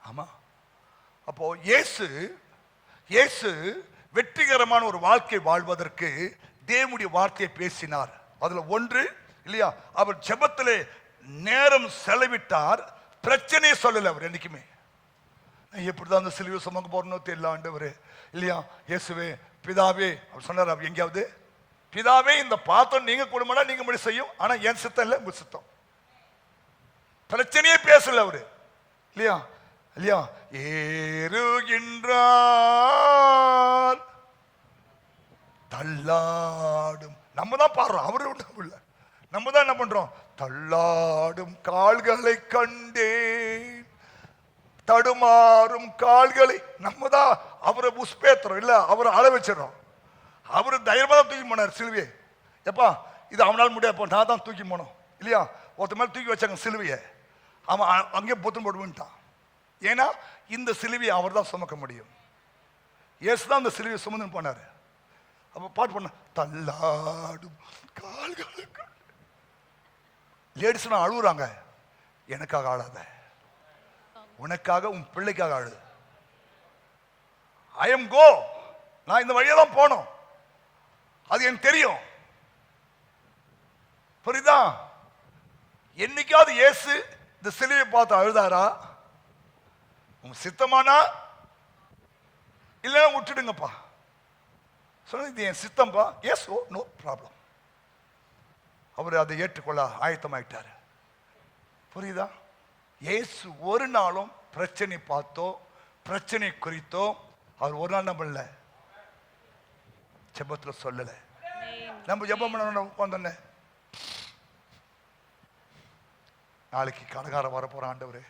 [SPEAKER 1] ஆமா, அப்போ இயேசு வெற்றிகரமான ஒரு வாழ்க்கை வாழ்வதற்கு தேவனுடைய வார்த்தையை பேசினார். அதுல ஒன்று இல்லையா, அவர் ஜெபத்திலே நேரம் செலவிட்டார். பிரச்சனையே சொல்லல அவர் என்னைக்குமே. எப்படிதான் அந்த சிலுவை சுமக்க போறனோ தெரியல ஆண்டவரே இல்லையா, இயேசுவே பிதாவே அவர் சொன்னார். அவர் எங்கேயாவது பிதாவே இந்த பாத்திரம் நீங்க கொடுமனா நீங்க முடி செய்யும், ஆனா என் சித்தம் இல்லை உங்க சித்தம். பிரச்சனையே பேசல அவரு இல்லையா. ஏறுகின்றார் தள்ளாடும், நம்ம தான் பாடுறோம், அவரு ஒன்றும் இல்லை. நம்ம தான் என்ன பண்றோம்? தள்ளாடும் கால்களை கண்டேன், தடுமாறும் கால்களை. நம்ம தான் அவரை புஷ்பேத்துறோம் இல்ல, அவரை அழ வச்சிடறோம். அவரு தைரியமா தான் தூக்கி போனார் சிலுவையை. எப்பா இது அவனால் முடியாது, நான் தான் தூக்கி போனோம் இல்லையா. ஒருத்த மேல தூக்கி வச்சாங்க சிலுவையை, அவன் அங்கேயே பொத்து போடுவிட்டான். ஏன்னா இந்த சிலுவையை அவர் தான் சுமக்க முடியும். இயேசு தான் இந்த சிலுவையை சுமந்து போனாரு. அப்ப பாட்டு பண்ண தள்ளாடும் கால்களுக்கு. லேடிஸ் அழுகுறாங்க, எனக்காக ஆளாத, உனக்காக உன் பிள்ளைக்காக அழுது. ஐ எம் கோ, நான் இந்த வழியா தான் போனோம், அது எனக்கு தெரியும். புரியுதா? என்னைக்காவது இயேசு இந்த சிலுவையை பார்த்து அழுதாரா? உங்க சித்தமானா இல்லைன்னா விட்டுடுங்கப்பா சொன்ன, இது என் சித்தம்பா, எஸ், ஓ, நோ ப்ராப்ளம். அவர் அதை ஏற்றுக்கொள்ள ஆயத்தமாயிட்டார். புரியுதா? இயேசு ஒரு நாளும் பிரச்சனை பார்த்தோ பிரச்சனை குறித்தோ அவர் ஒரு நாள் நம்மள ஜெபத்துல சொல்லல. நம்ம ஜெபம் பண்ண உட்கார்ந்தோன்னே, நாளைக்கு கடைக்காரன் வர போற ஆண்டவரே,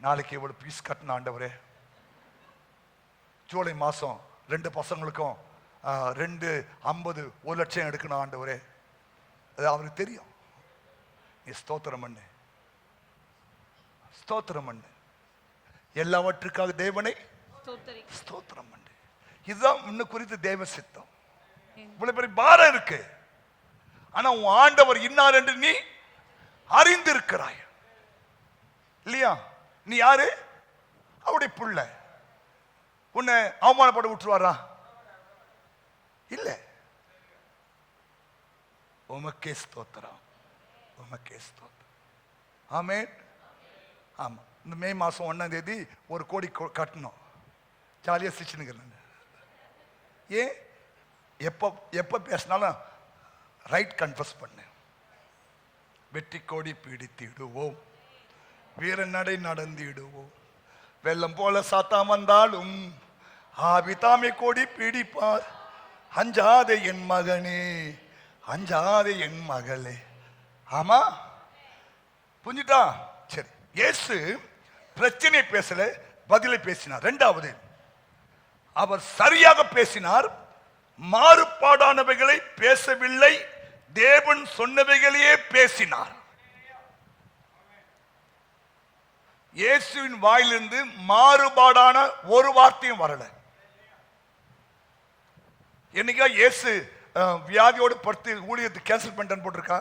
[SPEAKER 1] நாளைக்கு இவ்வளவு பீஸ் கட்டின ஆண்டவரே, ஜூலை மாசம் 2 பசங்களுக்கும் 250 1 லட்சம் எடுக்கணும் ஆண்டவரே, அது அவருக்கு தெரியும். நீ ஸ்தோத்திரம் பண்ணு, ஸ்தோத்திரம் பண்ணு, எல்லாவற்றுக்காக தேவனை ஸ்தோத்திரம் பண்ணு. இதுதான் இன்னும் குறித்து தேவ சித்தம். இவ்வளவு பெரிய பாரம் இருக்கு, ஆனா உன் ஆண்டவர் இன்னார் என்று நீ அறிந்திருக்கிறாய் இல்லையா. நீ யாரு? அவருடைய புள்ள. உன்னை அவமானப்பட விட்டுருவாரா? இல்ல. உமக்கே ஸ்தோத்திரம், உமக்கே ஸ்தோத்திரம். ஆமென். ஆமா, இந்த மே மாசம் 1ஆம் தேதி 1 கோடி கட்டணும். ஜாலியா சிரிச்சுன்னு. ஏன் எப்போ எப்போ பேசினாலும் ரைட் கன்ஃபஸ் பண்ணு. வெற்றி கோடி பிடித்திடுவோம், வீர நடை நடந்திடுவோம், வெள்ளம் போல சாத்தா வந்தாலும் ஆபிதாமை கோடி பிடிப்பார். அஞ்சாதே என் மகனே, அஞ்சாதே என் மகளே. ஆமா, புரிஞ்சுட்டா? சரி, இயேசு பிரச்சனை பேசல, பதிலை பேசினார். இரண்டாவது, அவர் சரியாக பேசினார், மாறுபாடானவைகளை பேசவில்லை, தேவன் சொன்னவைகளையே பேசினார். இயேசுவின் வாயிலிருந்து மாறுபாடான ஒரு வார்த்தையும் வரல. என்னைக்கா இயேசு வியாதியோடு படுத்து ஊழியத்தை கேன்சல் பண்ணிட்டேன்னு போட்டிருக்கா?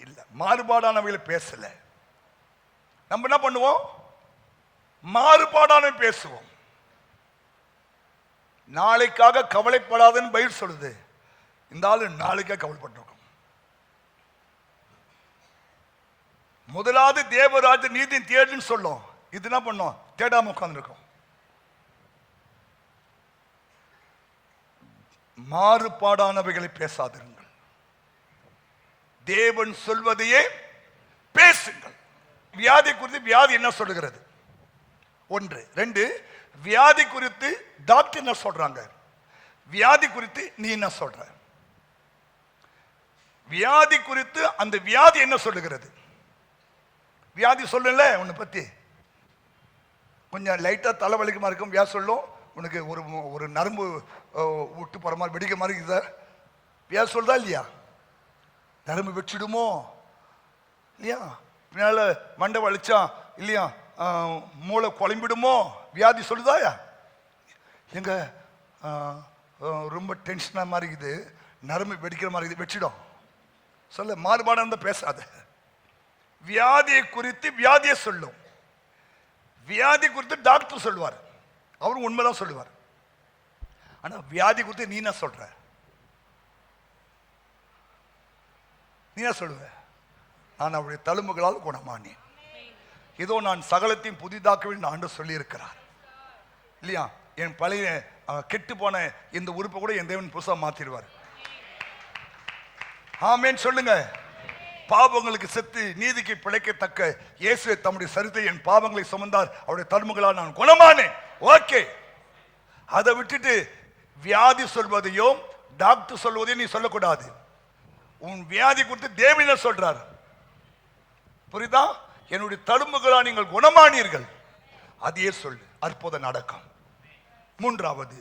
[SPEAKER 1] இல்ல, மாறுபாடானவைகளை பேசல. நம்ம என்ன பண்ணுவோம்? மாறுபாடான பேசுவோம். நாளைக்காக கவலைப்படாதன்னு பைபிள் சொல்லுது. இந்த ஆளு நாளைக்காக கவலைப்பட்டிருக்கோம். முதலாவது தேவராஜ நீதி தேடுன்னு சொல்லும், இது என்ன பண்ணோம்? தேடாம உட்கார்ந்து இருக்கோம். மாறுபாடானவைகளை பேசாதிருங்கள், தேவன் சொல்வதையே பேசுங்கள். வியாதி குறித்து வியாதி என்ன சொல்லுகிறது? ஒன்று. ரெண்டு, வியாதி குறித்து டாக்டர் என்ன சொல்றாங்க, வியாதி குறித்து நீ என்ன சொல்ற? வியாதி குறித்து அந்த வியாதி என்ன சொல்லுகிறது? வியாதி சொல்லல உன்னை பத்தி, கொஞ்சம் லைட்டா தலைவலிக்குமா இருக்கும், வியாதி சொல்லும். உனக்கு ஒரு ஒரு நரம்பு விட்டு போற மாதிரி வெடிக்க மாதிரி இருக்குதா, வியாதி சொல்லுதா இல்லையா? நரம்பு வெச்சிடுமோ இல்லையா? பின்னால மண்டை வலிச்சா இல்லையா, மூளை குழம்பிடுமோ, வியாதி சொல்லுதாயா? எங்க ரொம்ப டென்ஷனா மாதிரி இருக்குது, நரம்பு வெடிக்கிற மாதிரி இருக்குது, வெச்சிடும் சொல்ல. மாறுபாடான பேசாத. வியாதியை குறித்து வியாதியை சொல்லும், வியாதி குறித்து டாக்டர் சொல்லுவார், அவரும் உண்மைதான் சொல்லுவார். ஆனா வியாதி குறித்து நீ என்ன சொல்ற? நீ என்ன சொல்லுவ? நான் அவருடைய தழும்புகளால் குணமானேன், இதோ நான் சகலத்தையும் புதிதாக்குவேன் ஆண்டவர் சொல்லி இருக்கிறார் இல்லையா? என் பழைய கெட்டு போன இந்த உறுப்பை கூட என் தேவன் புதுசா மாத்திடுவார். ஆமென் சொல்லுங்க. பாவங்களுக்கு செத்து நீதிக்கு பிழைக்கத்தக்க இயேசு தம்முடைய சரித்தை என் பாவங்களை சுமந்தார், அவருடைய தழும்புகளால் நான் குணமானேன். ஓகே, அதை விட்டுட்டு வியாதி சொல்வதையோ டாக்டர் சொல்வதையும் நீ சொல்லக்கூடாது. உன் வியாதி குறித்து தேவன் சொல்றார், புரியுதா? என்னுடைய தழும்புகளால் நீங்கள் குணமானீர்கள், அதையே சொல்லு, அற்புதம் நடக்கும். மூன்றாவது,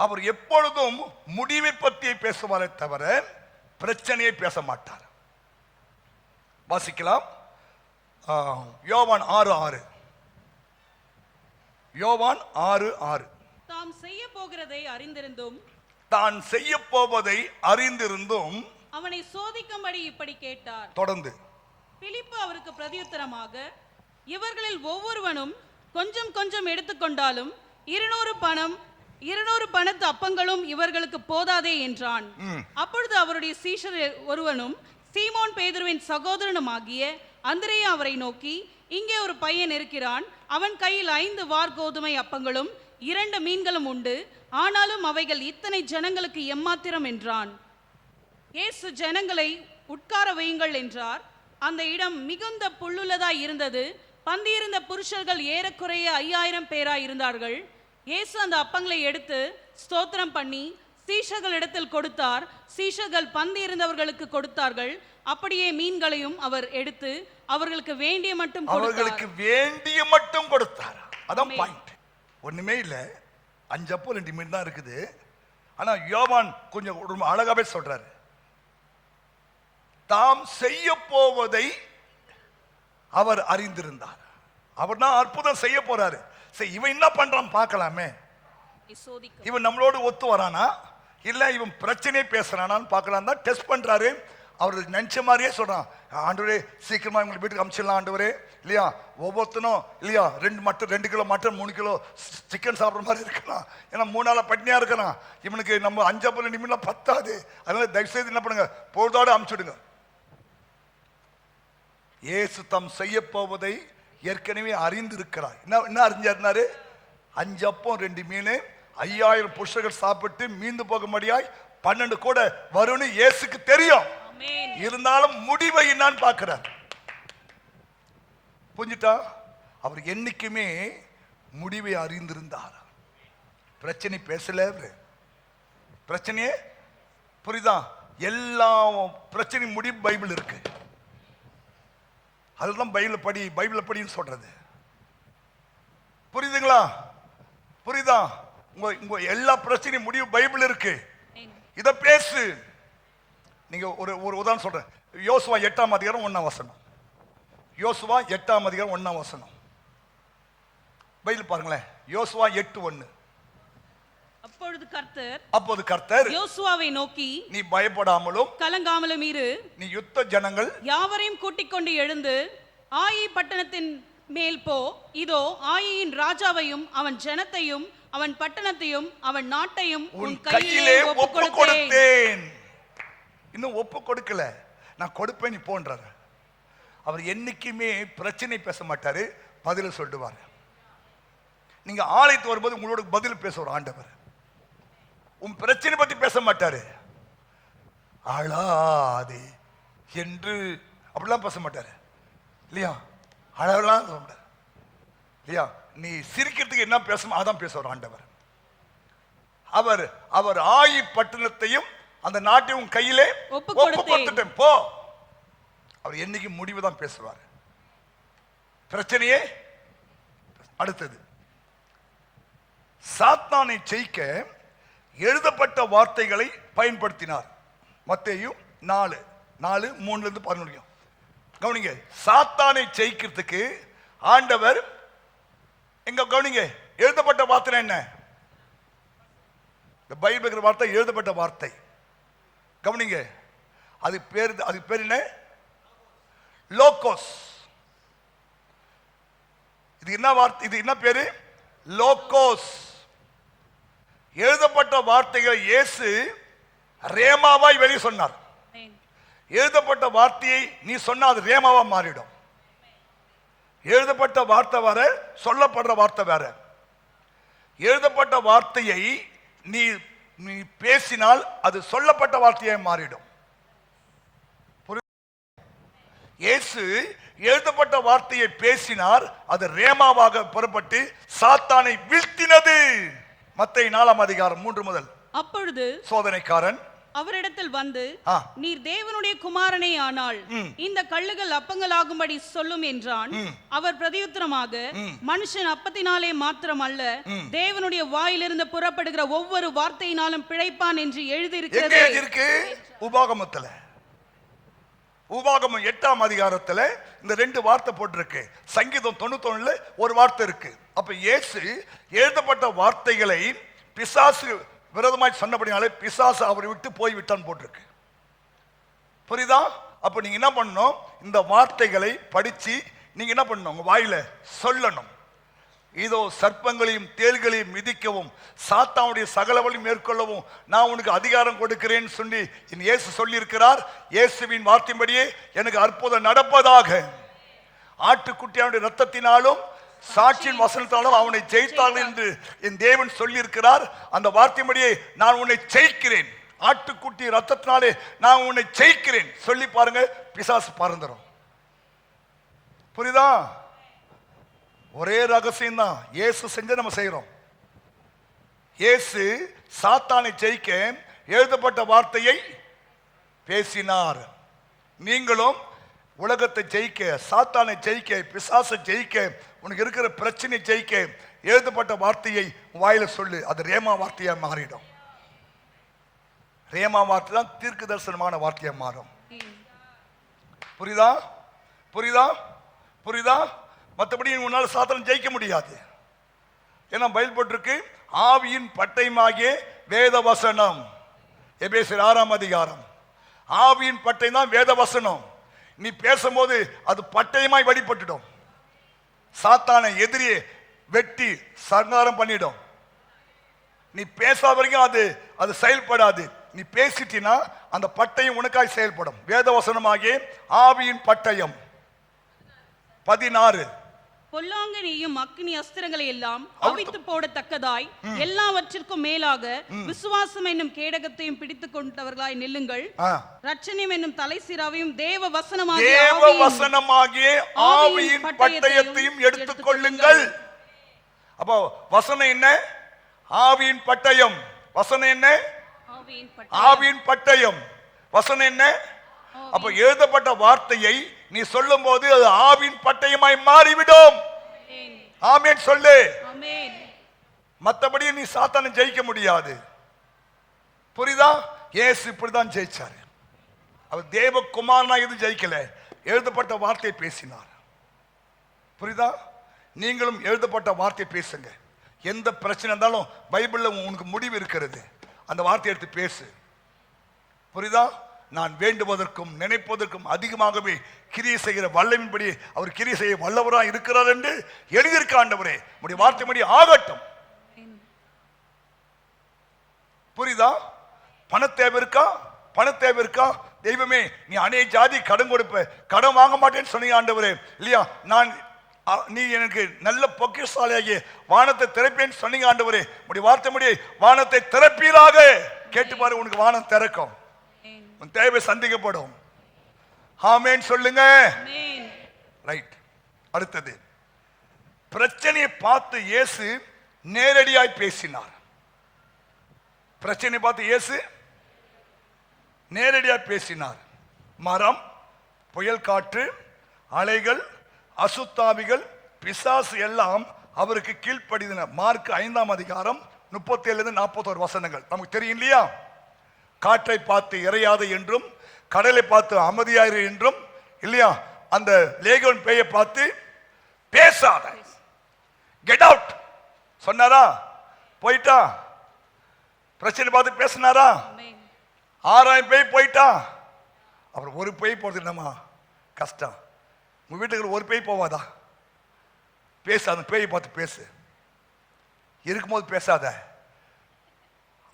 [SPEAKER 1] அவர் எப்பொழுதும் முடிவை பற்றி பேசுவாரே தவிர பிரச்சனையை பேச மாட்டார். வாசிக்கலாம், யோவான் 6:6. யோவான் 6:6.
[SPEAKER 2] தாம் செய்ய போகிறதை அறிந்திருந்தும்,
[SPEAKER 1] தான் செய்ய போவதை அறிந்திருந்தும்
[SPEAKER 2] அவனை சோதிக்கும்படி இப்படி கேட்டார்.
[SPEAKER 1] தொடர்ந்து
[SPEAKER 2] பிலிப்பு அவருக்கு பிரதியுத்தரமாக, இவர்களில் ஒவ்வொருவனும் கொஞ்சம் கொஞ்சம் எடுத்துக்கொண்டாலும் 200 பணத்து அப்பங்களும் இவர்களுக்கு போதாதே என்றான். அப்பொழுது அவருடைய சீஷர் ஒருவனும் சீமோன் பேதுருவின் சகோதரனுமாகிய அந்திரேயா அவரை நோக்கி, இங்கே ஒரு பையன் இருக்கிறான், அவன் கையில் 5 வார்கோதுமை அப்பங்களும் 2 மீன்களும் உண்டு, ஆனாலும் அவைகள் இத்தனை ஜனங்களுக்கு எம்மாத்திரம் என்றான். இயேசு ஜனங்களை உட்கார வையுங்கள் என்றார். அந்த இடம் மிகுந்த புல்லுள்ளதாய் இருந்தது. பந்தியிருந்த புருஷர்கள் ஏறக்குறைய 5000 பேராய் இருந்தார்கள். இயேசு அந்த அப்பங்களை எடுத்து ஸ்தோத்திரம் பண்ணி சீஷர்களிடத்தில் கொடுத்தார். சீஷர்கள் பந்தியிருந்தவர்களுக்கு கொடுத்தார்கள். அப்படியே மீன்களையும் அவர் எடுத்து அவர்களுக்கு வேண்டிய மட்டும் கொடுத்தார். அதான் பாயிண்ட். ஒண்ணுமே இல்ல, 5 அப்பம் 2 மீன் தான் இருக்குது. ஆனா யோவான் கொஞ்சம் அழகாவே சொல்றாரு, தாம் செய்ய போவதை அவர் அறிந்திருந்தார். அவர் தான் அற்புதம் செய்ய போறாரு. சரி, இவன் என்ன பண்றான் பார்க்கலாமே. இவன் நம்மளோடு ஒத்து வரானா இல்ல இவன் பிரச்சனையே பேசுறானான்னு பார்க்கலாம் தான் டெஸ்ட் பண்றாரு. அவர் நினைச்ச மாதிரியே சொல்றான், ஆண்டவரே சீக்கிரமா இவங்க வீட்டுக்கு அனுப்பிச்சிடலாம் ஆண்டவரே இல்லையா, ஒவ்வொருத்தனும் இல்லையா 2 கிலோ மட்டன் 3 கிலோ சிக்கன் சாப்பிட்ற மாதிரி இருக்கலாம், ஏன்னா 3 நாளா பட்னியா இருக்கிறான், இவனுக்கு நம்ம 5 அப்பம் 2 மீன்லாம் பத்தாது, அதனால தயவுசெய்து என்ன பண்ணுங்க, பொழுதோடு அனுப்பிச்சுடுங்க. இயேசு தம் செய்ய போவதை ஏற்கனவே அறிந்திருக்கிறார். என்ன அறிஞ்சாரு? 5 அப்பம் 2 மீன்,
[SPEAKER 1] 5000 புருஷர்கள் சாப்பிட்டு மீந்து போகும்படியாய் 12 கூட வரும்னு இயேசுக்கு தெரியும். இருந்தாலும் முடிவை என்னன்னு பார்க்கிறார். புரிஞ்சுட்டா? அவர் என்னைக்குமே முடிவை அறிந்திருந்தார். பிரச்சனை பேசல, பிரச்சனையே புரியுதா? எல்லா பிரச்சனை முடிவு பைபிள் இருக்கு. அதுதான் பைபிளை படின்னு சொல்றது. புரியுதுங்களா? புரியுதா? உங்க எல்லா பிரச்சனையும் முடிவு பைபிள் இருக்கு. இத பேசு. நீங்க ஒரு உதாரணம் சொல்றேன். யோசுவா 8ஆம் அதிகாரம் 1ஆம் வசனம். யோசுவா 8ஆம் அதிகாரம் 1ஆம் வசனம். பைபிள் பாருங்களேன். யோசுவா 8:1. அப்போது கர்த்தர்
[SPEAKER 2] யோசுவாவை நோக்கி,
[SPEAKER 1] நீ பயப்படாமலும்
[SPEAKER 2] கலங்காமலும் இரு.
[SPEAKER 1] நீ யுத்த ஜனங்கள்
[SPEAKER 2] யாவரையும் கூட்டிக் கொண்டு எழுந்து ஆயி பட்டணத்தின் மேல் போ. இதோ ஆயின் ராஜாவையும் அவன் ஜனத்தையும் அவன் பட்டணத்தையும் அவன் நாட்டையும் உன் கையிலே ஒப்புக் கொடுத்தேன்.
[SPEAKER 1] இன்னும் ஒப்பு கொடுக்கல, நான் கொடுப்பேன் நீ போன்றார். அவர் என்னைக்குமே பிரச்சனை பேச மாட்டாரு, பதில சொல்லுவார். நீங்க ஆலயத்து வரும்போது உங்களோட பதில் பேசுவார் ஆண்டவர். உன் பிரச்சனை பத்தி பேச மாட்டாரு. அழாதே என்று அப்படிலாம் பேச மாட்டாரு இல்லையா? அழலாம் இல்லையா? நீ சிரிக்கிறதுக்கு என்ன பேசணும் அதான் பேசுவார் ஆண்டவர். அவர் ஆயி பட்டணத்தையும் அந்த நாட்டையும் கையிலே ஒப்பு கொடுத்துட்டேன் போ. அவர் என்னைக்கு முடிவு தான் பேசுவார். பிரச்சனையே அடுத்தது. சாத்தானை ஜெயிக்க எழுதப்பட்ட வார்த்தைகளை பயன்படுத்தினார். மத்தேயு 4:3-11 கவனிங்க. சாத்தானை ஜெயிக்கிறதுக்கு ஆண்டவர் எங்க கவனிங்க, எழுதப்பட்ட வார்த்தை என்ன? இந்த பைபிள் வார்த்தை எழுதப்பட்ட வார்த்தை. கவனிங்க, அது பேர் என்ன? லோகோஸ். இது என்ன வார்த்தை? இது என்ன பேரு? லோகோஸ். எழுதப்பட்ட வார்த்தைகளை இயேசு ரேமாவாய் வெளியே சொன்னார். எழுதப்பட்ட வார்த்தையை நீ சொன்னா அது ரேமாவா மாறிடும். எழுதப்பட்ட வார்த்தை வேற, சொல்லப்படுற வார்த்தை வேற. எழுதப்பட்ட வார்த்தையை நீ பேசினால் அது சொல்லப்பட்ட வார்த்தையை மாறிடும். இயேசு எழுதப்பட்ட வார்த்தையை பேசினார், அது ரேமாவாக புறப்பட்டு சாத்தானை வீழ்த்தினது. மத்தேயு 4ஆம் அதிகாரம் 3 முதல்.
[SPEAKER 2] அப்பொழுது
[SPEAKER 1] சோதனைக்காரன்
[SPEAKER 2] அவரிடத்தில் வந்து, நீர் தேவனுடைய குமாரனே ஆனால் இந்த கல்லுகள் அப்பங்களாகும்படி சொல்லும் என்றான். அவர் பிரதியுத்தரமாக, மனுஷன் அப்பத்தினாலே மாத்திரம் அல்ல, தேவனுடைய வாயிலிருந்து புறப்படுகிற ஒவ்வொரு வார்த்தையினாலும் பிழைப்பான் என்று எழுதியிருக்கிறது.
[SPEAKER 1] உபாகமத்துல, உபாகமம் 8ஆம் அதிகாரத்துல இந்த 2 வார்த்தை போட்டிருக்கு. சங்கீதம் 91ல ஒரு வார்த்தை இருக்கு. அப்ப இயேசு எழுதப்பட்ட வார்த்தைகளை பிசாசு விரோதமாய் சொன்னபடினாலே பிசாசு அவரை விட்டு போய் விட்டான் போட்டிருக்கு. புரியுதா? அப்ப நீங்க என்ன பண்ணணும்? இந்த வார்த்தைகளை படிச்சு நீங்க என்ன பண்ணணும்? உங்க வாயில சொல்லணும். இதோ சர்ப்பங்களையும் தேள்களையும் மிதிக்கவும் சாத்தானுடைய சகலவளையும் மேற்கொள்ளவும் நான் உனக்கு அதிகாரம் கொடுக்கிறேன்னு சொல்லி இயேசு சொல்லி இருக்கிறார். இயேசுவின் வார்த்தையின்படியே எனக்கு அற்புதம் நடப்பதாக. ஆட்டுக்குட்டியானுடைய ரத்தத்தினாலும் சாட்சியின் வசனத்தாலும் அவனை ஜெயித்தார்கள் என்று என் தேவன் சொல்லி இருக்கிறார். அந்த வார்த்தையின்படியே நான் உன்னை ஜெயிக்கிறேன். ஆட்டுக்குட்டி ரத்தத்தினாலே நான் உன்னை ஜெயிக்கிறேன் சொல்லி பாருங்க, பிசாசு பறந்துடும். புரியுதா? ஒரே ரகசியம் தான். இயேசு செஞ்ச நம்ம செய்யறோம். இயேசு சாத்தானை ஜெயிக்க எழுதப்பட்ட வார்த்தையை பேசினார். நீங்களும் உலகத்தை ஜெயிக்க, சாத்தானை ஜெயிக்க, பிசாசை ஜெயிக்க, உனக்கு இருக்கிற பிரச்சனை ஜெயிக்க எழுதப்பட்ட வார்த்தையை வாயில சொல்லு. அது ரேமா வார்த்தையா மாறிடும். ரேமா வார்த்தை தான் தீர்க்க தரிசனமான வார்த்தையா மாறும். புரியுதா? புரியுதா? புரியுதா? மற்றபடி உன்னால சாத்தானை ஜெயிக்க முடியாது. ஏன்னா பைபிள் போட்டிருக்கு, ஆவியின் பட்டயமாகிய வேத வசனம். எபேசியர் 6ஆம் அதிகாரம். ஆவியின் பட்டயம் தான் வேத வசனம். நீ பேசும்போது அது பட்டயமாய் வெளிப்பட்டுடும். சாத்தானை எதிரியை வெட்டி சங்காரம் பண்ணிடும். நீ பேசாத வரைக்கும் அது செயல்படாது. நீ பேசிட்டினா அந்த பட்டயம் உனக்காய் செயல்படும். வேத வசனமாகிய ஆவியின் பட்டயம். 16
[SPEAKER 2] பொல்லாங்கனையும் அக்னி அஸ்திரங்களை எல்லாம் அவித்து போடத்தக்கதாய் எல்லாவற்றிற்கும் மேலாக விசுவாசம் என்னும் கேடகத்தையும் பிடித்துக் கொண்டவர்களாய் நில்லுங்கள். ரட்சணியம் என்னும் தலைசிராவையும் தேவ வசனமாகிய ஆவியின் பட்டயத்தையும் எடுத்துக் கொள்ளுங்கள்.
[SPEAKER 1] அப்போ வசனம் என்ன? ஆவியின் பட்டயம். வசனம் என்ன? ஆவியின் பட்டயம். வசனம் என்ன? அப்ப எழுதப்பட்ட வார்த்தையை நீ சொல்லும் போது அது ஆவியின் பட்டயமாய் மாறிவிடும். ஆமென் சொல்லு. மற்றபடி நீ சாத்தானை ஜெயிக்க முடியாது. புரியுதா? இயேசு இப்படிதான் ஜெயிச்சாரு. அவர் தேவகுமாரனா இது ஜெயிக்கல, எழுதப்பட்ட வார்த்தையை பேசினார். புரியுதா? நீங்களும் எழுதப்பட்ட வார்த்தையை பேசுங்க. எந்த பிரச்சனை இருந்தாலும் பைபிள்ல உனக்கு முடிவு இருக்கிறது. அந்த வார்த்தையை எடுத்து பேசு. புரியுதா? நான் வேண்டுவதற்கும் நினைப்பதற்கும் அதிகமாகவே கிரியை செய்கிற வல்லமையின்படி அவர் கிரியை செய்ய வல்லவராக இருக்கிறார் என்று எழுதியிருக்க. ஆண்டவரே உம்முடைய வார்த்தைப்படி ஆகட்டும். புரியுதா? பண தேவை இருக்கா? பண தேவை இருக்கா? தெய்வமே, நீ அநேக ஜாதி கடன் கொடுப்ப, கடன் வாங்க மாட்டேன்னு சொன்னீங்க ஆண்டவரே, இல்லையா? நீ எனக்கு நல்ல பொக்கிஷசாலியாகிய வானத்தை திறப்பேன்னு சொன்னீங்க ஆண்டவரே. உம்முடைய வார்த்தைப்படி வானத்தை திறப்பீராக. கேட்டு பாரு, உனக்கு வானம் திறக்கும், உன் தேவை சந்திக்கப்படும். ஆமென் சொல்லுங்க. ரைட். அடுத்தது, பிரச்சனையை பார்த்து இயேசு நேரடியாய் பேசினார். பிரச்சனை பார்த்து இயேசு நேரடியாய் பேசினார். மரம், புயல் காற்று, அலைகள், அசுத்தாவிகள், பிசாசு எல்லாம் அவருக்கு கீழ்ப்படிந்தன. மார்க் 5ஆம் அதிகாரம் 37-41 வசனங்கள் நமக்கு தெரியும் இல்லையா? காற்றை பார்த்து இறையாத என்றும், கடலை பார்த்து அமைதியாயிரு என்றும், இல்லையா? அந்த லேகியோன் பேயை பார்த்து பேசாத, கெட் அவுட் சொன்னாரா? போயிட்டா. பிரச்சனை பார்த்து பேசினாரா? 6000 பேய் போயிட்டா. அப்புறம் ஒரு பேய் போறது என்னமா கஷ்டம்? உங்க வீட்டுக்கு ஒரு பேய் போவாதா? பேசு, அந்த பேயை பார்த்து பேசு. இருக்கும்போது பேசாத.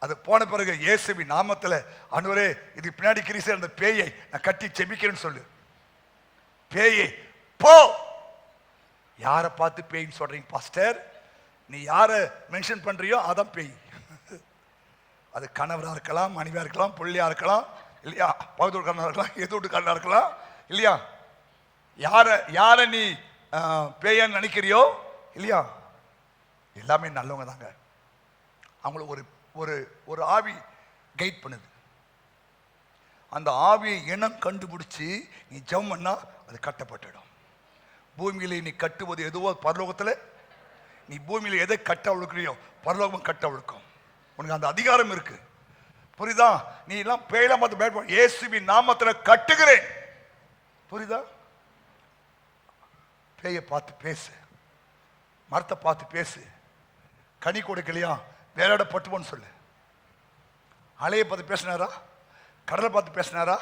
[SPEAKER 1] அது போன பிறகு இயேசுவின் நாமத்தில், ஆண்டவரே இதுக்கு பின்னாடி கிரிசை அந்த பேயை நான் கட்டி செபிக்கிறேன்னு சொல்லு. பேயை போ. யாரை பார்த்து பேய்ன்னு சொல்றீங்க பாஸ்டர்? நீ யாரை மென்ஷன் பண்றியோ அதான் பேய். அது கணவராக இருக்கலாம், மனைவியா இருக்கலாம், பிள்ளையா இருக்கலாம், இல்லையா? பகுதூர்காரனா இருக்கலாம், எதூட்டுக்காரனா இருக்கலாம், இல்லையா? யாரை நீ பேயான்னு நினைக்கிறியோ, இல்லையா? எல்லாமே நல்லவங்க தாங்க. அவங்களுக்கு ஒரு ஒரு ஒரு ஆவி கைட் பண்ணுது. அந்த ஆவியை இனம் கண்டுபிடிச்சு நீ ஜெபம் பண்ணா அது கட்டப்பட்டுடும். பூமியில நீ கட்டுவது எதுவோ பரலோகத்தில், நீ பூமியில எதை கட்ட அவிழ்க்கிறியோ பரலோகம் கட்ட அவிழ்க்கும். உனக்கு அந்த அதிகாரம் இருக்கு. புரியுதா? நீ எல்லாம் பேயெல்லாம் பார்த்து பயப்பட, இயேசுவின் நாமத்தில் கட்டுகிறேன். புரியுதா? பேயை பார்த்து பேசு, மரத்தை பார்த்து பேசு. கனி கொடுக்கலையா வேலையாடப்பட்டுவோன்னு சொல்லு. அலையை பார்த்து பேசினாரா? கடலை பார்த்து பேசினாரா?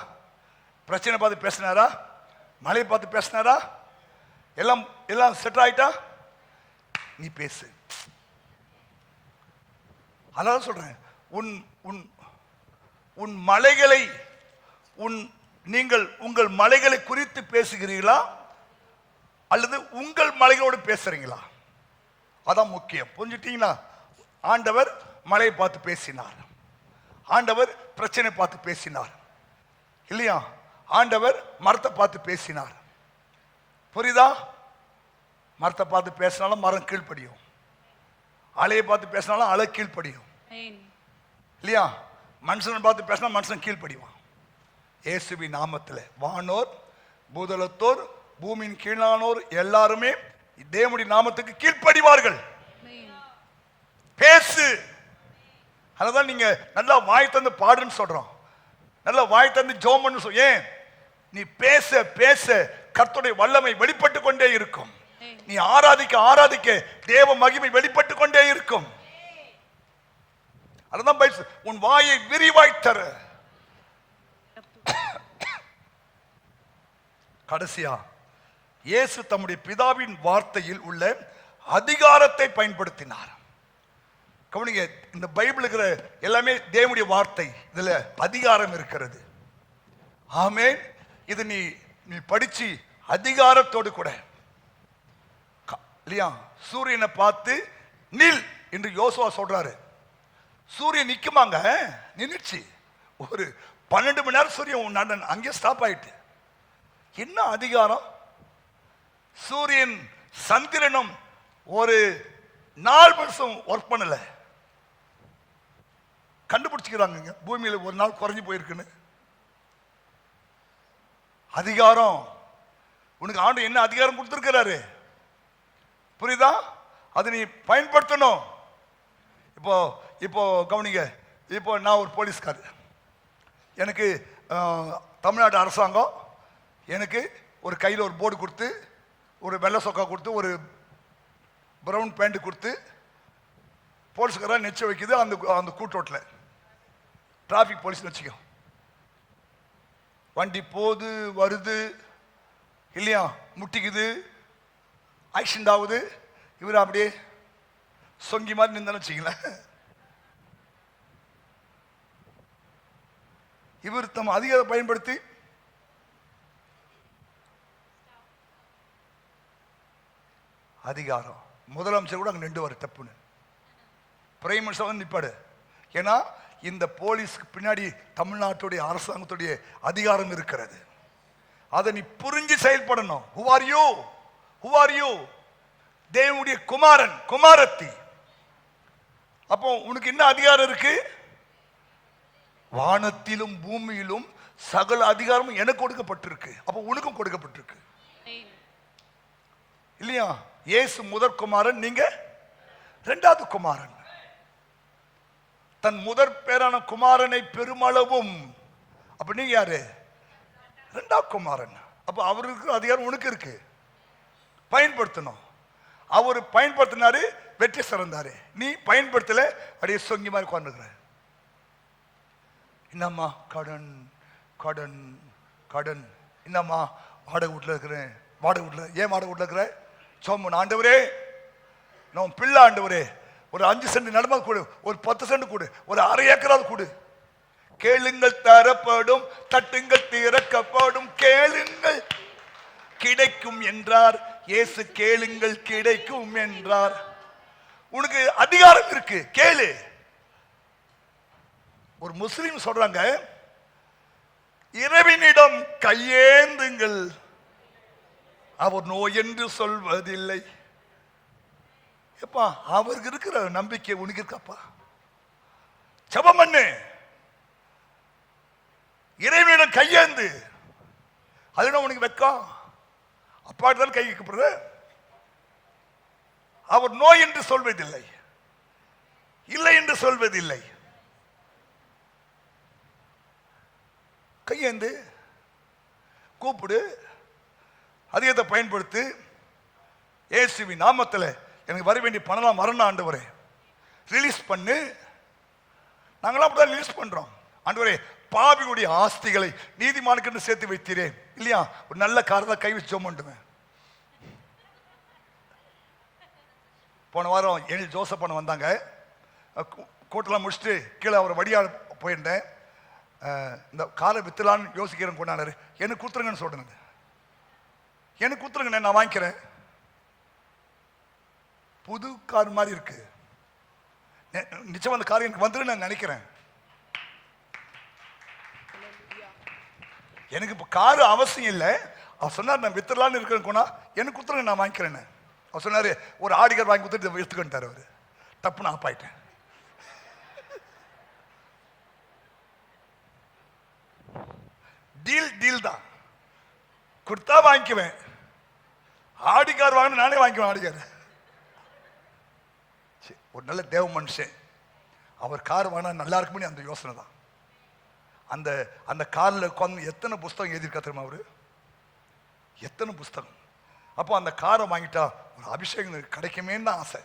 [SPEAKER 1] பிரச்சனை பார்த்து பேசினாரா? மழையை பார்த்து பேசினாரா? எல்லாம் எல்லாம் செட் ஆயிட்டா? நீ பேசு. அதான் சொல்றேன், உன் உன் உன் மலைகளை நீங்கள் உங்கள் மலைகளை குறித்து பேசுகிறீர்களா அல்லது உங்கள் மலைகளோடு பேசுறீங்களா? அதான் முக்கியம். புரிஞ்சுட்டீங்களா? ஆண்டவர் மலையை பார்த்து பேசினார், ஆண்டவர் பிரச்சனை பார்த்து பேசினார், இல்லையா? ஆண்டவர் மரத்தை பார்த்து பேசினார். புரியுதா? மரத்தை பார்த்து பேசினாலும் மரம் கீழ்ப்படியும், அலையை பார்த்து பேசினாலும் அலை கீழ்ப்படியும், இல்லையா? மனுஷனை பார்த்து பேசினா மனுஷன் கீழ்ப்படிவான். இயேசுவின் நாமத்தில் வானோர், பூதலத்தோர், பூமியின் கீழானோர் எல்லாருமே தேவனுடைய நாமத்துக்கு கீழ்ப்படிவார்கள். பேசு. அதனால நீங்க நல்லா வாய் தந்து பாடுன்னு சொல்றோம், நல்லா வாய் தந்து ஜெபம் பண்ணு சொல்ல. ஏன்? நீ பேச பேச கர்த்தருடைய வல்லமை வெளிப்பட்டு கொண்டே இருக்கும். நீ ஆராதிக்க ஆராதிக்க தேவ மகிமை வெளிப்பட்டு கொண்டே இருக்கும். அதுதான் உன் வாயை விரிவாய் தர. கடைசியா இயேசு தம்முடைய பிதாவின் வார்த்தையில் உள்ள அதிகாரத்தை பயன்படுத்தினார். கவனிங்க, இந்த பைபிள் இருக்கிற எல்லாமே தேவனுடைய வார்த்தை, இதுல அதிகாரம் இருக்கிறது. ஆமென். இது நீ படிச்சு அதிகாரத்தோடு கூட இல்லையா? சூரியனை பார்த்து நில் என்று யோசுவா சொல்றாரு. சூரியன் நிக்குமாங்க? நின்னுச்சு. ஒரு 12 மணி நேரம் சூரியன் அங்கே ஸ்டாப் ஆயிட்டு. என்ன அதிகாரம்? சூரியன் சந்திரனும் ஒரு 4 வருஷம் ஒர்க் பண்ணல. கண்டுபிடிச்சுக்கிறாங்க பூமியில ஒரு நாள் குறைஞ்சு போயிருக்குன்னு. அதிகாரம் உனக்கு ஆண்டு என்ன அதிகாரம் கொடுத்திருக்கிறாரு புரியுதா? அதை நீ பயன்படுத்தணும். இப்போ இப்போ கவனிங்க. இப்போ நான் ஒரு போலீஸ்கார். எனக்கு தமிழ்நாடு அரசாங்கம் எனக்கு ஒரு கையில் ஒரு போர்டு கொடுத்து, ஒரு வெள்ளை சொக்கா கொடுத்து, ஒரு ப்ரௌன் பேண்ட் கொடுத்து போலீஸ்காராக நெச்ச வைக்குது. அந்த கூட்டோட்டில் டிராஃபிக் போலீஸ் வச்சுக்கோ. வண்டி போகுது வருது இல்லையா, முட்டிக்குது, ஆக்சிடென்ட் ஆகுது. இவர் அப்படியே சொங்கி மாதிரி நின்று வச்சுக்கலாம். இவர் தம் அதிகாரத்தை பயன்படுத்தி அதிகாரம் முதலமைச்சர் கூட அங்கே நின்று வர தப்புன்னு பிரைம் மினிஸ்டர் வந்து நிற்பாடு. ஏன்னா இந்த போலீஸ்க்கு பின்னாடி தமிழ்நாட்டுடைய அரசாங்கத்துடைய அதிகாரம் இருக்கிறது. அதை நீ புரிஞ்சு செயல்படணும். Who are you? Who are you? தேவனுடைய குமாரன் குமாரத்தி. அப்போ உனக்கு என்ன அதிகாரம் இருக்கு? வானத்திலும் பூமியிலும் சகல அதிகாரமும் எனக்கு கொடுக்கப்பட்டிருக்கு. அப்போ உனக்கும் கொடுக்கப்பட்டிருக்கு இல்லையா? இயேசு முதற் குமாரன், நீங்க இரண்டாவது குமாரன். தன் முதற் பேரான குமாரனை பெருமளவும். அப்ப நீங்க யாரு? இரண்டாவது குமாரன். அப்ப அவருக்கு அதிகாரம் உனக்கு இருக்கு, பயன்படுத்தணும். அவர் பயன்படுத்தினாரு, வெற்றி சிறந்தாரு. நீ பயன்படுத்தல, அப்படியே சொங்கி மாதிரி உட்கார்ந்துக்கிற. என்னம்மா கடன் கடன் கடன். என்னம்மா வாடகை வீட்டில் இருக்கிறேன். வாடகை வீட்டில் ஏன் வாடகை வீட்டில் இருக்கிற? சோமன் ஆண்டவரே, நான் பிள்ளை ஆண்டவரே, ஒரு 5 சென்ட் நடமா கொடு, ஒரு 10 சென்ட் கொடு, ஒரு அரை ஏக்கராவது கொடு. கேளுங்கள் தரப்படும், தட்டுங்கள் திறக்கப்படும், கேளுங்கள் கிடைக்கும் என்றார் இயேசு. கேளுங்கள் கிடைக்கும் என்றார். உனக்கு அதிகாரம் இருக்கு, கேளு. ஒரு முஸ்லிம் சொல்றாங்க, இறைவனிடம் கையேந்துங்கள், அவர் நோய் என்று சொல்வதில்லை. எப்பா அவருக்கு இருக்கிற நம்பிக்கை உனக்கு இருக்கப்பா? ஜெபம் பண்ணு, இறைவனிடம் கையேந்து. அதுனா உனக்கு வெக்கம். அப்பா தான் கை வைக்கப்படுது. அவர் நோய் என்று சொல்வதில்லை, இல்லை என்று சொல்வதில்லை. கையேந்து கூப்பிடு, அதிகத்தை பயன்படுத்து. இயேசுவின் நாமத்தில் எனக்கு வர வேண்டிய பணம் வரணும் ஆண்டவரே, ரிலீஸ் பண்ணு. நாங்களாம் அப்படிதான் ரிலீஸ் பண்றோம். ஆண்டவரே, பாவிகளுடைய ஆஸ்திகளை நீதிமானுக்கு சேர்த்து வைத்தீரே இல்லையா? ஒரு நல்ல காரத்தை கை வச்சு ஜோமண்டுவேன். போன வாரம் எழில் ஜோசப்பன் வந்தாங்க. கூட்டெல்லாம் முடிச்சுட்டு கீழே அவர் வடியா போயிருந்தேன். இந்த காரை வித்துலான்னு யோசிக்கிறேன். கொண்டாரு, எனக்கு கொடுத்துருங்கன்னு சொல்றேன். எனக்கு கொடுத்துருங்க, நான் வாங்கிக்கிறேன். புது கார் மாதிரி இருக்கு. நிச்சயம் அந்த கார் எனக்கு வந்துடும் நான் நினைக்கிறேன். எனக்கு இப்போ காரு அவசியம் இல்லை. அவர் சொன்னார், நான் வித்துலான்னு இருக்கிறேன். கொண்டா எனக்கு கொடுத்துருங்க, நான் வாங்கிக்கிறேன்னு. அவர் சொன்னார், ஒரு ஆடிக்கார் வாங்கி கொடுத்துட்டு எடுத்துக்கிட்டார். அவர் தப்பு, நான் ஆப்பாயிட்டேன். டீல் தான். கொடுத்தா வாங்கிக்குவேன். ஆடிக்கார் வாங்கின நானே வாங்கிக்குவேன். ஆடிக்கார் ஒரு நல்ல தேவ மனுஷன். அவர் கார் வாங்கினா நல்லா இருக்குமே அந்த யோசனை தான். அந்த அந்த காரில் உட்காந்து எத்தனை புஸ்தகம் எழுதியிருக்கா தெரியுமா அவரு? எத்தனை புஸ்தகம். அப்போ அந்த காரை வாங்கிட்டா ஒரு அபிஷேகம் கிடைக்குமேன்னு தான் ஆசை.